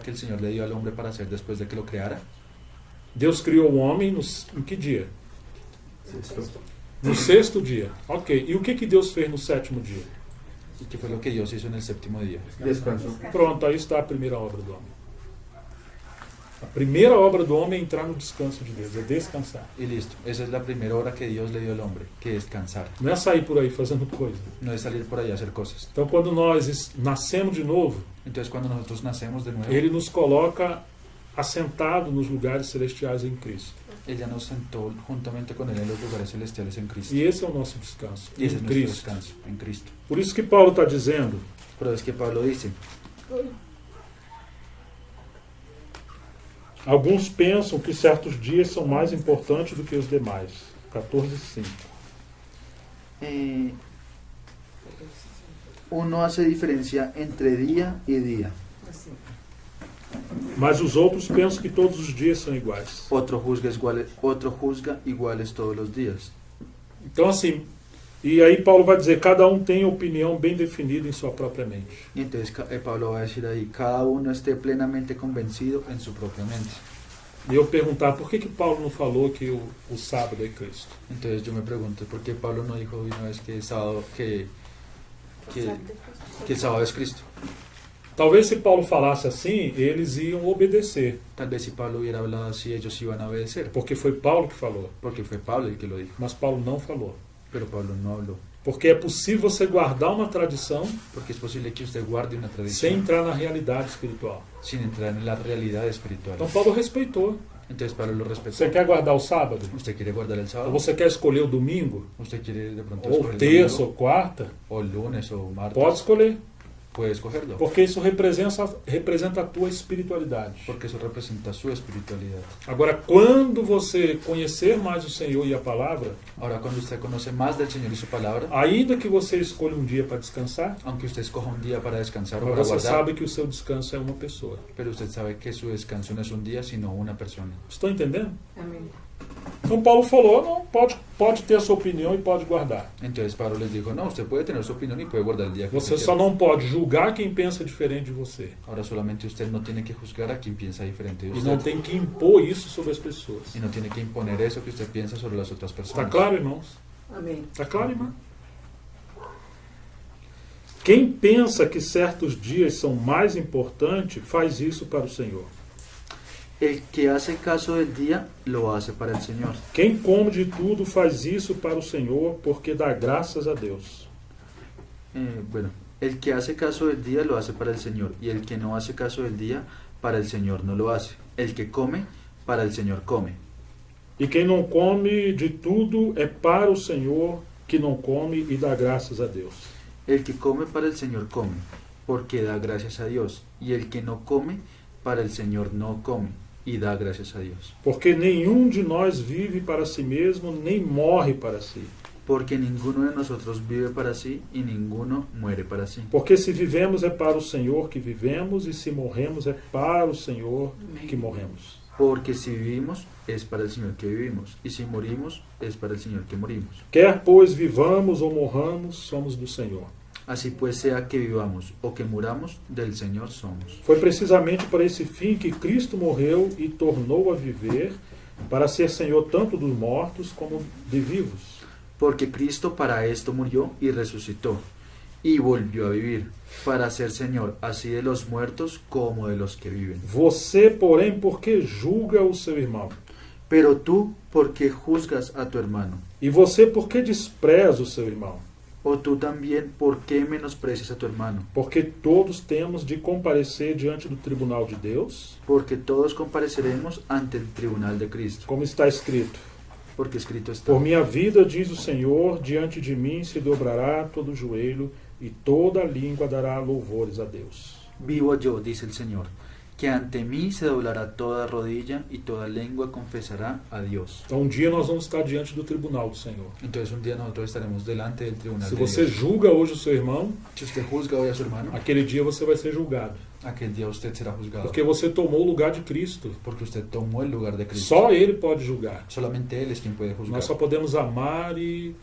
que el Señor le dio al hombre para hacer después de que lo creara? Deus criou o homem em que dia? Sexto. No 6º dia. Ok. E o que Deus fez no 7º dia? ¿Y qué fue lo que Dios hizo en el séptimo día? Descanso. Pronto, aí está a primeira obra do homem. A primeira obra do homem é entrar no descanso de Deus, é descansar. Y listo. Esa es la primera obra que Dios le dio al hombre, que descansar. Não é sair por aí fazendo coisa. No es salir por ahí a hacer cosas. Então, quando nós nascemos de novo, Entonces cuando nosotros nacemos de nuevo, Ele nos coloca assentado nos lugares celestiais em Cristo. ella nos sentó juntamente con Él en los lugares celestiales en Cristo. E esse é o nosso descanso, Y ese es em nuestro Cristo. descanso, en Cristo. Por isso que Paulo está dizendo, Pero es que Pablo dice, alguns pensam que certos dias são mais importantes do que os demais. 14:5. Uno hace diferencia entre día y día. Assim. Mas os outros pensam que todos os dias são iguais. otro juzga iguales todos los días. Então, assim, e aí Paulo vai dizer, cada um tem opinião bem definida em sua própria mente. Y entonces Pablo va a decir ahí, cada uno esté plenamente convencido en su propia mente. E eu perguntar, por que Paulo não falou que o sábado é Cristo? Entonces yo me pregunto, ¿por qué Pablo no dijo una vez que el sábado, que el sábado es Cristo? Talvez se Paulo falasse assim, eles iam obedecer, Tal vez si Pablo hubiera hablado así, ellos iban a obedecer, porque foi Paulo que falou. porque fue Pablo el que lo dijo. Mas Paulo não falou. Pero Pablo no habló. Porque é possível você guardar uma tradição Porque es posible que usted guarde una sem tradición entrar na realidade espiritual. sin entrar en la realidad espiritual. Então Paulo respeitou. Entonces Pablo lo respetó. Você quer guardar o sábado? ¿Usted quiere guardar el Ou sábado? você quer escolher o domingo? ¿Usted quiere de pronto Ou escoger el terça domingo? ou quarta? O el lunes o martes? Pode escolher. puede escogerlo. Porque isso representa a tua espiritualidade. Porque eso representa su espiritualidad. Agora, quando você conhecer mais o Senhor e a palavra, Ahora, cuando usted conoce más del Señor y su palabra, ainda que você escolha um dia para descansar, aunque usted escoja un día para descansar o mas para você guardar, sabe que o seu descanso é uma pessoa. pero usted sabe que su descanso no es un día, sino una persona. Estão entendendo? Amém. Então Paulo falou, não, pode ter a sua opinião e pode guardar. Entonces Pablo les dijo, no, usted puede tener su opinión y puede guardar el día que Você usted só quiera. não pode julgar quem pensa diferente de você. Ahora solamente usted no tiene que juzgar a quien piensa diferente de E usted. não tem que impor isso sobre as pessoas. Y no tiene que imponer eso que usted piensa sobre las otras Está personas. claro, irmãos? Amém. Está claro, irmão? Quem pensa que certos dias são mais importantes, faz isso para o Senhor. El que hace caso del día, lo hace para el Señor. Quem come de tudo faz isso para o Senhor, porque dá graças a Deus. Bueno, el que hace caso del día, lo hace para el Señor. Y el que no hace caso del día, para el Señor no lo hace. El que come, para el Señor come. E quem não come de tudo é para o Senhor, que não come e dá graças a Deus. El que come para el Señor come, porque da gracias a Dios. Y el que no come, para el Señor no come, y da gracias a Dios. Porque nenhum de nós vive para si mesmo, nem morre para si. Porque ninguno de nosotros vive para sí, y ninguno muere para sí. Porque se vivemos é para o Senhor que vivemos, e se morremos é para o Senhor que morremos. Porque si vivimos, es para el Señor que vivimos, y si morimos, es para el Señor que morimos. Quer, pois, vivamos ou morramos, somos do Senhor. Así pues, sea que vivamos o que muramos, del Señor somos. Foi precisamente para esse fim que Cristo morreu e tornou a viver, para ser Senhor tanto dos mortos como de vivos. Porque Cristo para esto murió y resucitó, y volvió a vivir, para ser Señor así de los muertos como de los que viven. Você, porém, porque julga o seu irmão? Pero tú, ¿por qué juzgas a tu hermano? E você, por que despreza o seu irmão? O tú también, ¿por qué menosprecias a tu hermano? Porque todos temos de comparecer diante do tribunal de Deus, Porque todos compareceremos ante el tribunal de Cristo. como está escrito. Porque escrito está: Por minha vida, diz o Senhor, diante de mim se dobrará todo o joelho e toda língua dará louvores a Deus. Vivo yo, dice el Señor, que ante mí se doblará toda rodilla y toda lengua confesará a Dios. Então um dia nós vamos estar diante do tribunal do Senhor. Entonces un día nosotros estaremos delante del tribunal Se de você Dios. julga hoje o seu irmão, Si usted juzga hoy a su hermano, aquele dia você vai ser julgado. aquel día usted será juzgado. Porque você tomou o lugar de Cristo. Porque usted tomó el lugar de Cristo. Só Ele pode julgar. Solamente Él es quien puede juzgar. Nós só podemos amar e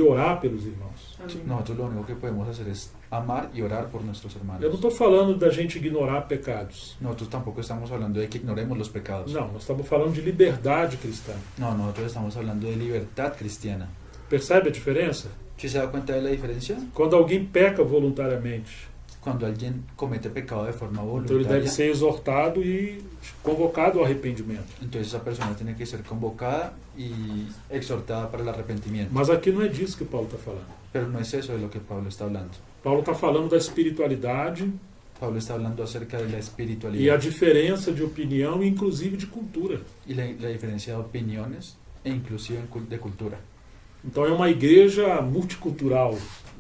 orar pelos irmãos. Amém. Nosotros lo único que podemos hacer es amar y orar por nuestros hermanos. Eu não estou falando da gente ignorar pecados. Nosotros tampoco estamos hablando de que ignoremos los pecados. Não, nós estamos falando de liberdade cristã. No, nosotros estamos hablando de libertad cristiana. Percebe a diferença? ¿Sí se da cuenta de la diferencia? Quando alguém peca voluntariamente, Cuando alguien comete pecado de forma então ele deve voluntaria, ser exortado e convocado ao arrependimento. entonces esa persona tiene que ser convocada y exhortada para el arrepentimiento. Mas aqui não é disso que Paulo está falando. Pero no es eso de lo que Pablo está hablando. Paulo está falando da espiritualidade Pablo está hablando acerca de la e a espiritualidad diferença de opinião e inclusive de cultura. y la diferencia de opiniones e inclusive de cultura. Então é uma igreja multicultural.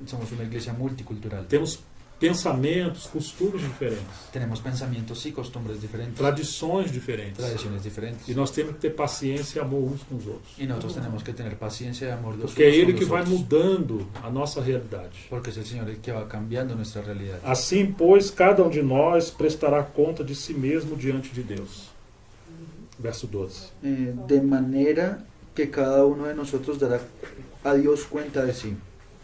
Somos una iglesia multicultural. Temos pensamentos, costumes diferentes, Tenemos pensamientos y costumbres diferentes, tradições diferentes. tradiciones diferentes. E nós temos que ter paciência e amor uns com os outros. Y nosotros tenemos que tener paciencia y amor los Porque é unos con Ele los que vai otros. mudando a nossa realidade. Porque es el Señor el que va cambiando nuestra realidad. Assim, pois, cada um de nós prestará conta de si mesmo diante de Deus. Verso 12. De manera que cada uno de nosotros dará a Dios cuenta de sí.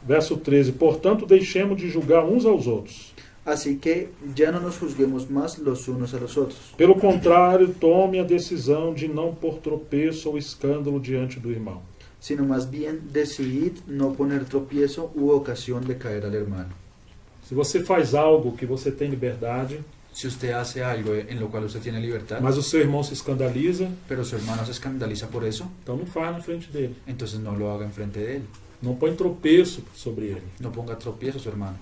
Verso 13. Portanto, deixemos de julgar uns aos outros. Así que ya no nos juzguemos más los unos a los otros. Pelo contrário, tome a decisão de não pôr tropeço ou escândalo diante do irmão. Sino más bien decidid no poner tropiezo u ocasión de caer al hermano. Se você faz algo que você tem liberdade, Si usted hace algo en lo cual usted tiene libertad, mas o seu irmão se escandaliza, pero su hermano se escandaliza por eso, então não faz na frente dele. entonces no lo haga enfrente de él. Não põe tropeço sobre ele. No ponga tropiezo a su hermano.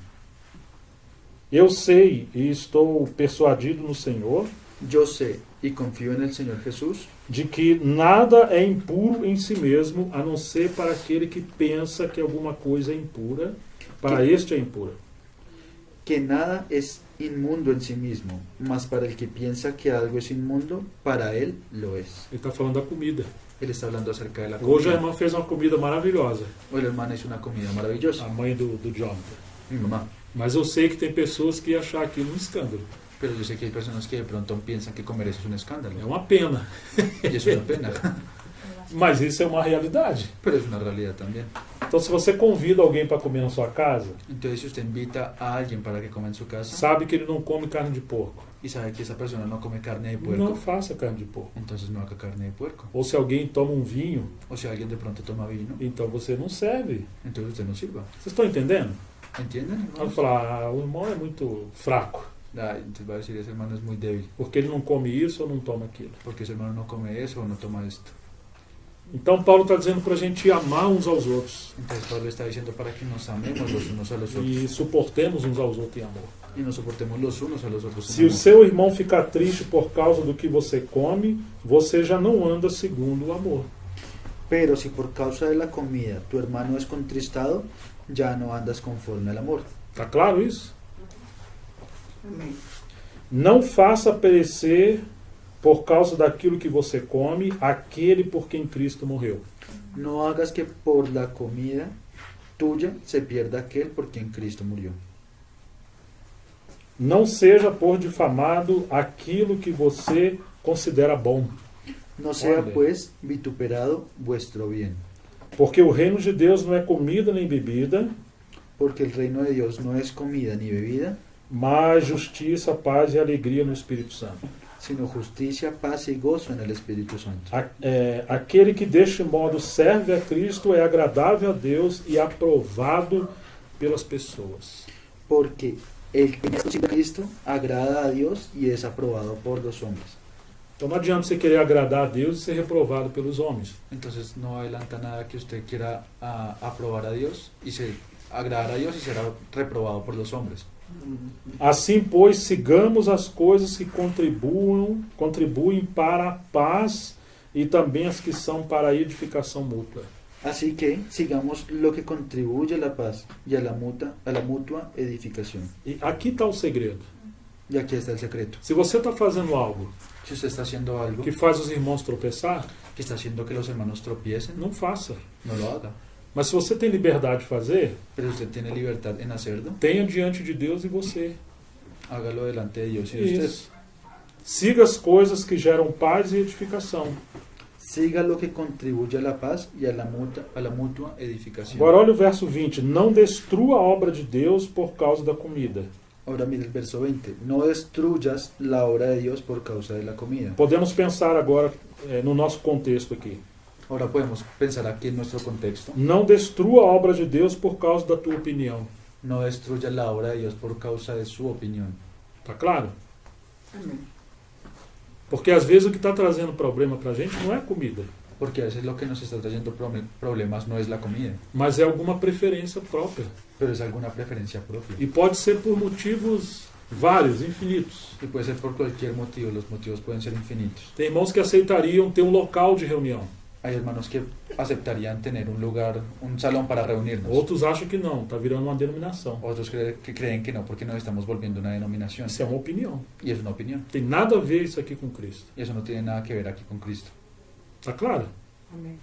Eu sei e estou persuadido no Senhor Yo sé y confío en el Señor Jesús de que nada é impuro em si mesmo, a não ser para aquele que pensa que alguma coisa é impura. Para este é impura. que nada es inmundo en sí mismo, mas para el que piensa que algo es inmundo, para él lo es. Ele está falando da comida. Él está hablando acerca de la Hoje a comida. irmã fez uma comida maravilhosa, Hoy la hermana hizo una comida a maravillosa, mãe do Jonathan. mi mamá. Mas eu sei que tem pessoas que iam achar aquilo um escândalo. Pero yo sé que hay personas que de pronto piensan que comer eso es un É escándalo. uma pena. Y es una pena, Mas isso é uma realidade. pero es una realidad también. Então, se você convida alguém para comer na sua casa, Entonces, si usted invita a alguien para que coma en su casa sabe que ele não come carne de porco. y sabe que esa persona no come carne de Não puerco, faça carne de porco. entonces no haga carne de puerco. Ou se alguém toma um vinho, O si alguien de pronto toma vino, então você não serve. entonces usted no sirva. Vocês estão entendendo? ¿Entienden? Ela hermanos? fala, o irmão é muito fraco, Entonces va a decir, ese hermano es muy débil, porque ele não come isso ou não toma aquilo. porque ese hermano no come eso o no toma esto. Então, Paulo está dizendo para a gente amar uns aos outros Entonces Pablo está diciendo para que nos amemos los unos a los otros e suportemos uns aos outros em amor. y nos soportemos los unos a los otros. en Se o amor. seu irmão ficar triste por causa do que você come, você já não anda segundo o amor. Pero si por causa de la comida tu hermano es contristado, ya no andas conforme al amor. Tá claro isso? Amém. Não faça perecer por causa daquilo que você come aquele por quem Cristo morreu. No hagas que por la comida tuya se pierda aquel por quien Cristo murió. Não seja por difamado aquilo que você considera bom, No sea Órale. pues vituperado vuestro bien, porque o reino de Deus não é comida nem bebida, porque el reino de Dios no es comida ni bebida, mas justiça, paz e alegria no Espírito Santo. sino justicia, paz y gozo en el Espíritu Santo. Aquele que deste modo serve a Cristo é agradável a Deus e aprovado pelas pessoas. Porque el que sirve a Cristo agrada a Dios y es aprobado por los hombres. Então não adianta você querer agradar a Deus e ser reprovado pelos homens. Entonces no adelanta nada que usted quiera aprobar a Dios y agradar a Dios y será reprobado por los hombres. Assim, pois, sigamos as coisas que contribuem para a paz e também as que são para a edificação mútua. Así que sigamos lo que contribuye a la paz y a la mutua edificación. E aqui está o segredo. Y aquí está el secreto. Se você está fazendo algo Si usted está haciendo algo que faz os irmãos tropeçar, que está haciendo que los hermanos tropiecen, não faça. no lo haga. Mas se você tem liberdade de fazer, Pero usted tiene libertad en hacerlo, tenha diante de Deus e você. hágalo delante de Dios y de usted. Isso. Siga as coisas que geram paz e edificação. Siga lo que contribuye a la paz y a la mutua edificación. Agora olha o verso 20. Não destrua a obra de Deus por causa da comida. Ahora mira el verso 20. No destruyas la obra de Dios por causa de la comida. Podemos pensar agora no nosso contexto aqui. Ahora podemos pensar aquí en nuestro contexto. Não destrua a obra de Deus por causa da tua opinião. No destruya la obra de Dios por causa de su opinión. Tá claro? Amém. Porque às vezes o que está trazendo problema para a gente não é comida, Porque a veces lo que nos está trayendo problemas no es la comida, mas é alguma preferência própria. pero es alguna preferencia propia. E pode ser por motivos vários, infinitos. Y puede ser por cualquier motivo, los motivos pueden ser infinitos. Tem irmãos que aceitariam ter um local de reunião. Hay hermanos que aceptarían tener un lugar, un salón para reunirnos. Outros acham que não, está virando uma denominação. Otros que creen que no, porque nos estamos volviendo una denominación. Isso é uma opinião. Y es una opinión. Tem nada a ver isso aqui com Cristo. Y eso no tiene nada que ver aquí con Cristo. Tá claro? Amém.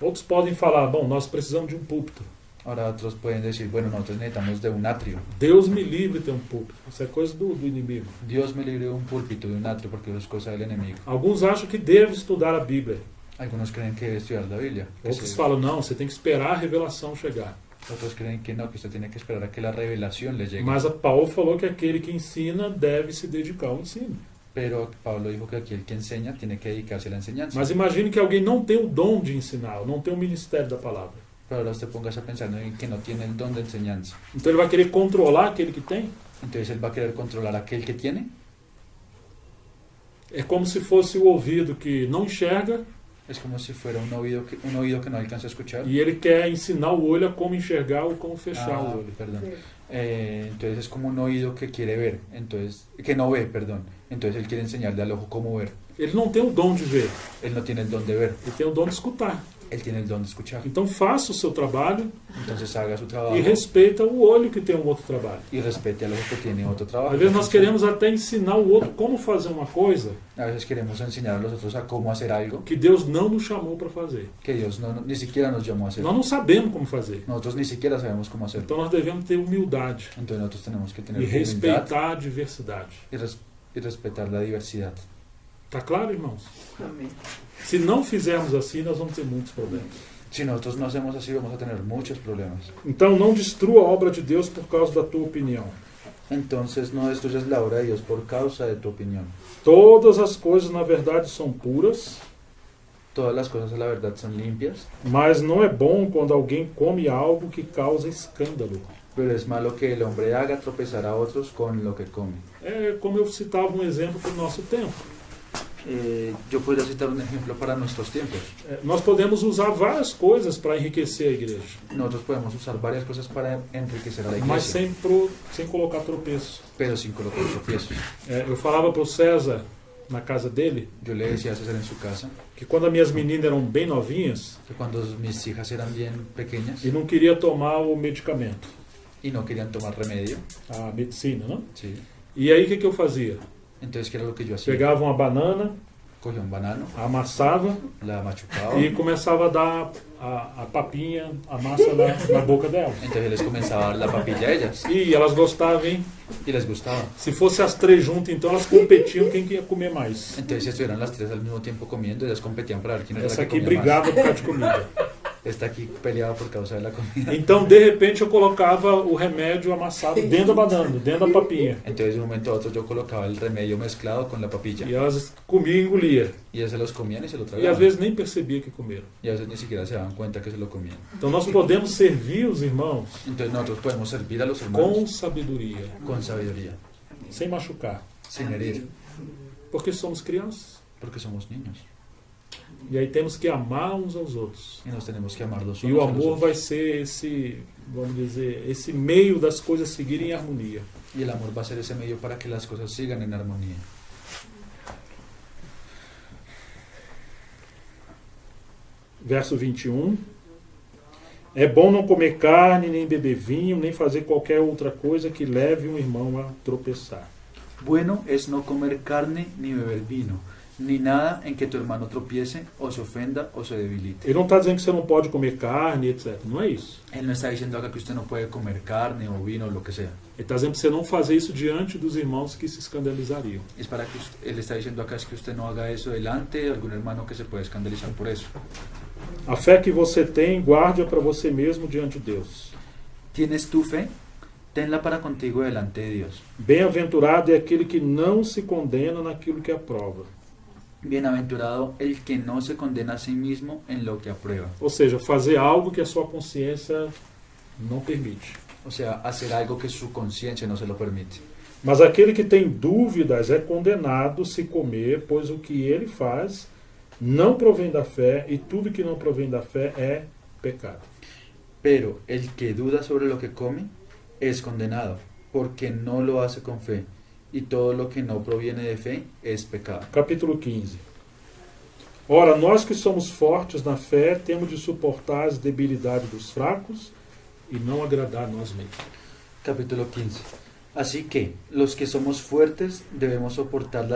Outros podem falar, bom, nós precisamos de um púlpito. Ahora otros pueden decir, bueno, nosotros necesitamos de un atrio. Deus me livre de ter um púlpito. Isso é coisa do inimigo. Dios me libre de un púlpito, de un atrio, porque eso es cosa del enemigo. Alguns acham que deve estudar a Bíblia. Algunos creen que debe estudiar la Biblia. Outros falam, não, você tem que esperar a revelação chegar. Otros creen que no, que usted tiene que esperar a que la revelación le llegue. Mas a Paulo falou que aquele que ensina deve se dedicar ao ensino. Pero Pablo dijo que aquí el que enseña tiene que dedicarse a la enseñanza. Mas imagine que alguém não tem o dom de ensinar, não tem o ministério da palavra. Pero ahora usted póngase a pensar en que no tiene el don de enseñanza. Então ele vai querer controlar aquele que tem? Entonces él va a querer controlar a aquel que tiene. É como se fosse o ouvido que não enxerga Es como si fuera un oído que no alcanza a escuchar. e ele quer ensinar o olho a como enxergar ou como fechar o olho. Perdón. Sí. Entonces es como un oído que quiere ver, entonces que no ve, perdón. Entonces él quiere enseñarle al ojo cómo ver. Ele não tem o dom de ver, Él no tiene el don de ver, ele tem o dom de escutar. Él tiene el don de escuchar. Então faça o seu trabalho Entonces haga su trabajo e respeita o olho que tem um outro trabalho. y respete a los que tienen otro trabajo. Às vezes nós queremos até ensinar o outro como fazer uma coisa A veces queremos enseñar a los otros a cómo hacer algo que Deus não nos chamou para fazer. que Dios ni siquiera nos llamó a hacer. Nós não sabemos como fazer. Nosotros ni siquiera sabemos cómo hacerlo. Então nós devemos ter humildade Entonces nosotros tenemos que tener e humildad respeitar a diversidade. y respetar la diversidad. Tá claro, irmãos? Amém. Se não fizermos assim, nós vamos ter muitos problemas. Si nosotros no hacemos así, vamos a tener muchos problemas. Então não destrua a obra de Deus por causa da tua opinião. Entonces no destruyas la obra de Dios por causa de tu opinión. Todas as coisas, na verdade, são puras, Todas las cosas a la verdad son limpias, mas não é bom quando alguém come algo que causa escândalo. pero es malo que el hombre haga tropezar a otros con lo que come. É como eu citava um exemplo para o nosso tempo. Yo podría citar un ejemplo para nuestros tiempos. Nós podemos usar várias coisas para enriquecer a igreja, Nosotros podemos usar varias cosas para enriquecer a la mas iglesia, sem colocar tropeço. pero sin colocar tropiezos. Eu falava para o César, na casa dele, Yo le decía a César en su casa que quando as minhas meninas eram bem novinhas que cuando mis hijas eran bien pequeñas e não queria tomar o medicamento, y no querían tomar remedio, a medicina, não? ¿sí? E aí o que eu fazia? Entonces, ¿qué era lo que yo hacía? Pegava uma banana, Cogía un banano, amassava la machucaba, e começava a dar a papinha, a massa na boca delas. entonces les comenzaba a dar la papilla a ellas E elas gostavam, hein? y les gustaba. Se fosse as três juntas, então elas competiam quem ia comer mais. Entonces, si estuvieran las tres al mismo tiempo comiendo, ellas competían para ver quién era Essa la que aqui comía brigava por causa de comida. más. Esta aquí peleaba por causa de la comida. Então, de repente, eu colocava o remédio amassado dentro da banana, dentro da papinha. Entonces, de un momento a otro, yo colocaba el remedio mezclado con la papilla E elas comiam e engoliam. y ellas se los comían y se lo E às tragaban. vezes nem percebia que comeram. Y a veces ni siquiera se daban cuenta que se lo comían. Então, nós podemos servir os irmãos Entonces, nosotros podemos servir a los com hermanos sabedoria, con sabiduría, sem machucar, sin herir, porque somos crianças. porque somos niños E aí temos que amar uns aos outros. y nos tenemos que amar los E unos o a los amor otros. vai ser esse, vamos dizer, esse meio das coisas seguirem em harmonia. Y el amor va a ser ese medio para que las cosas sigan en armonía. Verso 21. É bom não comer carne, nem beber vinho, nem fazer qualquer outra coisa que leve um irmão a tropeçar. Bueno es no comer carne ni beber vino, ni nada en que tu hermano tropiece o se ofenda o se debilite. Ele não está dizendo que você não pode comer carne, etc. Não é isso. Él no está diciendo acá que usted no puede comer carne o vino o lo que sea. Ele está dizendo para você não fazer isso diante dos irmãos que se escandalizariam. Es para que él está diciendo acá es que usted no haga eso delante de algún hermano que se puede escandalizar por eso. A fé que você tem, guarde-a para você mesmo diante de Deus. ¿Tienes tu fe? Tenla para contigo delante de Dios. Bem-aventurado é aquele que não se condena naquilo que aprova. Bienaventurado el que no se condena a sí mismo en lo que aprueba. Ou seja, fazer algo que a sua consciência não permite. O sea, hacer algo que su conciencia no se lo permite. Mas aquele que tem dúvidas é condenado se comer, pois o que ele faz não provém da fé, e tudo que não provém da fé é pecado. Pero el que duda sobre lo que come es condenado, porque no lo hace con fe, y todo lo que no proviene de fe es pecado. Capítulo 15. Ora, nós que somos fortes na fé, temos de suportar as debilidades dos fracos e não agradar a nós mesmos. Capítulo 15. Así que, los que somos fuertes debemos soportar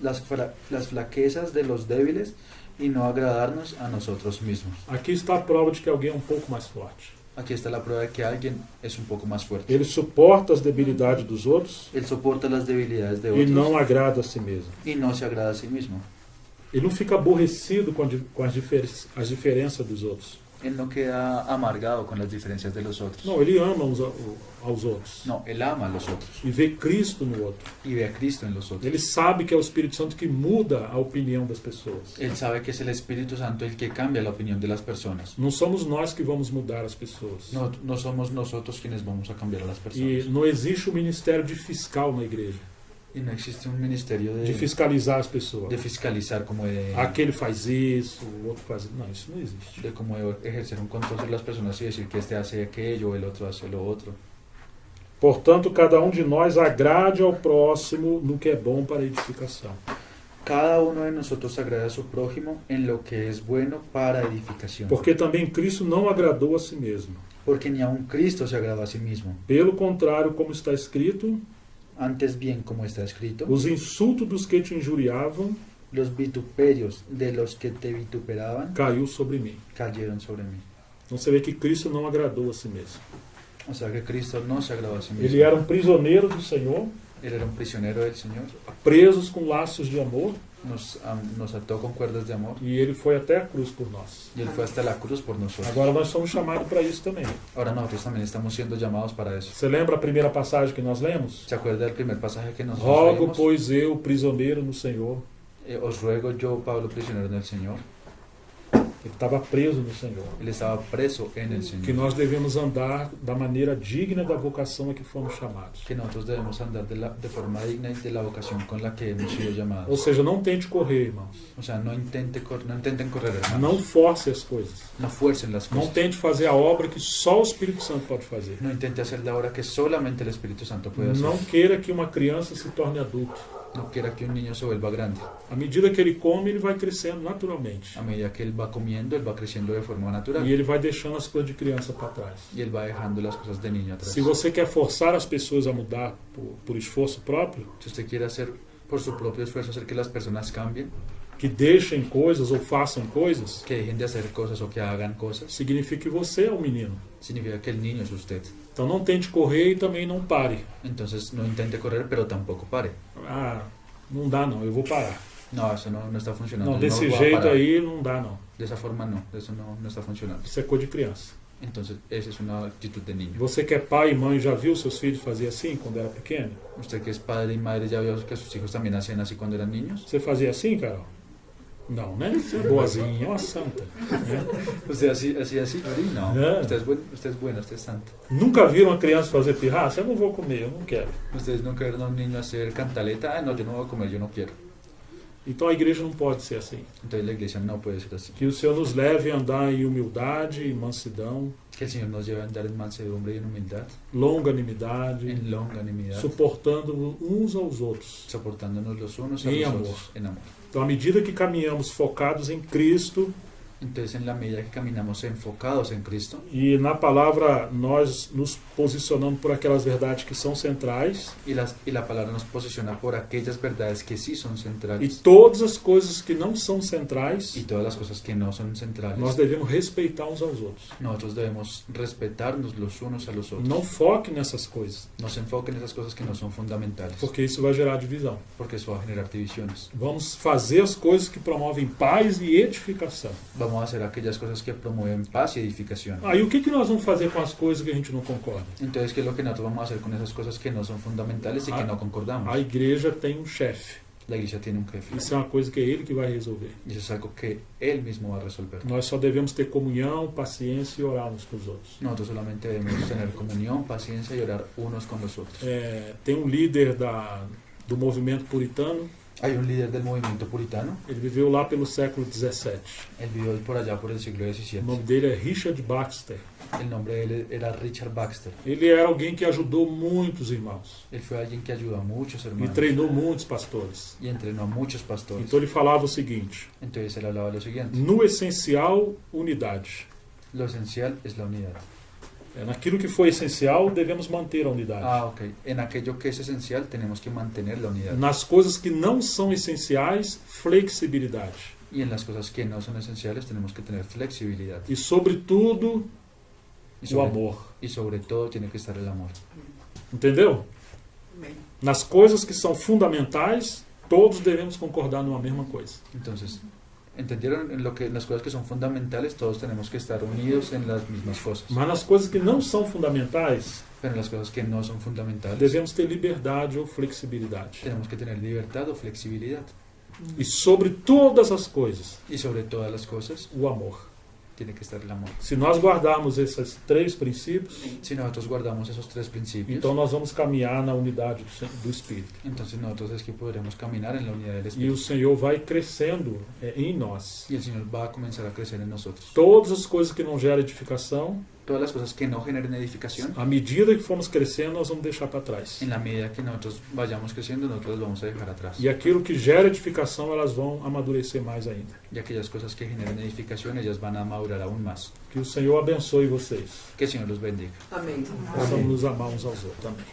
las flaquezas de los débiles y no agradarnos a nosotros mismos. Aqui está a prova de que alguém é um pouco mais forte. Aquí está la prueba de que alguien es un poco más fuerte. Ele suporta as debilidades dos outros Él soporta las debilidades de e otros não agrada a si mesmo. y no se agrada a sí mismo. Ele não fica aborrecido com as diferenças dos outros. Él no queda amargado con las diferencias de los otros. Não, ele ama aos outros. No, él ama a los otros E vê Cristo no outro. y ve a Cristo en los otros. Ele sabe que é o Espírito Santo que muda a opinião das pessoas. Él sabe que es el Espíritu Santo el que cambia la opinión de las personas. Não somos nós que vamos mudar as pessoas. No somos nosotros quienes vamos a cambiar a las E personas. não existe o ministério de fiscal na igreja, Y no existe un ministerio de fiscalizar as pessoas. de fiscalizar, como Aquele faz isso, o outro faz isso. Não, isso não existe. de como ejercer un control sobre las personas y decir que este hace aquello, el otro hace lo otro. Portanto, cada um de nós agrade ao próximo no que é bom para a edificação. cada uno de nosotros agrade a su prójimo en lo que es bueno para edificación. Porque também Cristo não agradou a si mesmo. Porque ni aun Cristo se agradó a sí mismo. Pelo contrário, como está escrito, Antes bien, como está escrito, os insultos dos que te injuriavam los vituperios de los que te vituperaban caiu sobre mim. cayeron sobre mí. Então você vê que Cristo não agradou a si mesmo. O sea que Cristo no se agradó a sí mismo. Ele era um prisioneiro do Senhor, Él era un prisionero del Señor, presos com laços de amor, nos ató con cuerdas de amor e ele foi até a cruz por nós. y Él fue hasta la cruz por nosotros. Agora nós somos chamados para isso também. Ahora nosotros también estamos siendo llamados para eso. Você lembra a primeira passagem que nós lemos? ¿Se acuerda del primer pasaje que nos Rogo, leímos? pois eu, prisioneiro no Senhor. Os ruego yo, Pablo, prisionero en el Señor. Ele estava preso no Senhor. Él estaba preso en el Que Señor. nós devemos andar da maneira digna da vocação a que fomos chamados. Que nosotros debemos andar de forma digna y de la vocación con la que hemos sido Ou llamados. seja, não tente correr, irmãos. O sea, no intenten correr, hermanos. Não force as coisas. No fuercen las Não cosas. tente fazer a obra que só o Espírito Santo pode fazer. No intente hacer la obra que solamente el Espíritu Santo puede hacer. Não queira que uma criança se torne adulto. No quiera que un niño se vuelva grande. À medida que ele come, ele vai crescendo naturalmente. A medida que él va comiendo, él va creciendo de forma natural. E ele vai deixando as coisas de criança para trás. Y él va dejando las cosas de niño atrás. Se você quer forçar as pessoas a mudar por esforço próprio, Si usted quiere hacer por su propio esfuerzo hacer que las personas cambien, que deixem coisas ou façam coisas, que dejen de hacer cosas o que hagan cosas, significa que você é o menino. significa que el niño es usted. Então não tente correr e também não pare. Entonces no intente correr, pero tampoco pare. Ah, não dá não, eu vou parar. No, eso no está funcionando. Não, No desse voy a jeito parar. aí não dá não. De esa forma no, eso no está funcionando. Isso é coisa de criança. Entonces esa es una actitud de niño. Você que é pai e mãe, já viu seus filhos fazer assim quando era pequeno? ¿Usted que es padre y madre ya vio que sus hijos también hacían así cuando eran niños? Você fazia assim, Carol? Não, né? Você é boazinha, é uma santa. Né? ¿Usted así? Sí, no. Yeah. Usted es buena, usted es santa. Nunca viram uma criança fazer pirraça? Eu não vou comer, eu não quero. Ustedes nunca vieron a un niño hacer cantaleta. Ah, no, yo no voy a comer, yo no quiero. Então a igreja não pode ser assim. Entonces la iglesia no puede ser así. Que o Senhor nos leve a andar em humildade e mansidão, Que el Señor nos lleve a andar en mansedumbre y en humildad, longanimidade, en longanimidad, suportando uns aos outros. soportándonos los unos a En los amor. otros en amor. Então, à medida que caminhamos focados em Cristo Entonces, en la medida que caminamos enfocados en Cristo e na palavra nós nos posicionamos por aquelas verdades que são centrais y la palabra nos posiciona por aquellas verdades que sí son e centrales todas as coisas que não são centrais, y todas las cosas que no son centrales, nós devemos respeitar uns aos outros. nosotros debemos respetarnos los unos a los otros. Não foque nessas coisas, No se enfoquen en esas cosas que no son fundamentales, porque isso vai gerar divisão. porque eso va a generar divisiones. Vamos fazer as coisas que promovem paz e edificação. Vamos a hacer aquellas cosas que promueven paz y edificación. Ah, e o que nós vamos fazer com as coisas que a gente não concorda? Entonces, ¿qué es lo que nosotros vamos a hacer con esas cosas que no son fundamentales y que no concordamos? A igreja tem um chefe. La iglesia tiene un jefe. Isso é uma coisa que é ele que vai resolver. Y eso es algo que él mismo va a resolver. Nós só devemos ter comunhão, paciência e orar uns com os outros. Nosotros solamente debemos tener comunión, paciencia y orar unos con los otros. Tem um líder do movimento puritano, Hay un líder del movimiento puritano. ele viveu lá pelo século XVII. Él vivió por allá por el siglo O XVII. nome dele é Richard Baxter. El nombre de él era Richard Baxter. Ele era alguém que ajudou muitos irmãos Él fue alguien que ayudó a muchos e hermanos treinou muitos pastores. y entrenó a muchos pastores. Então ele falava o seguinte: Entonces él hablaba lo siguiente: no essencial, unidade. lo esencial es la unidad. Naquilo que foi essencial, devemos manter a unidade. Ah, ok. En aquello que es esencial tenemos que mantener la unidad. Nas coisas que não são essenciais, flexibilidade. Y en las cosas que no son esenciales tenemos que tener flexibilidad. E, sobretudo, Y o amor. y sobre todo tiene que estar el amor. Entendeu? Amém. Nas coisas que são fundamentais, todos devemos concordar numa mesma coisa. Entonces, ¿entendieron? En las cosas que son fundamentales todos tenemos que estar unidos en las mismas cosas. Mas nas coisas que não são fundamentais, Pero en las cosas que no son fundamentales devemos ter liberdade ou flexibilidade. tenemos que tener libertad o flexibilidad. E sobre todas as coisas, Y sobre todas las cosas o amor. tiene que estar el amor. Se nós guardarmos esses três princípios, Si nosotros guardamos esos tres principios, então nós vamos caminhar na unidade do Espírito. entonces nosotros es que podremos caminar en la unidad del E o Espíritu. Senhor vai crescendo em nós. Y el Señor va a comenzar a crecer en nosotros. Todas as coisas que não geram edificação, todas las cosas que no generen edificación, À medida que formos crescendo, nós vamos deixar para trás. en la medida que nosotros vayamos creciendo, nosotros los vamos a dejar atrás. E aquilo que gera edificação, elas vão amadurecer mais ainda. Y aquellas cosas que generan edificación, ellas van a madurar aún más. Que o Senhor abençoe vocês. Que el Señor los bendiga. Amém. Possamos nos amar uns aos outros também.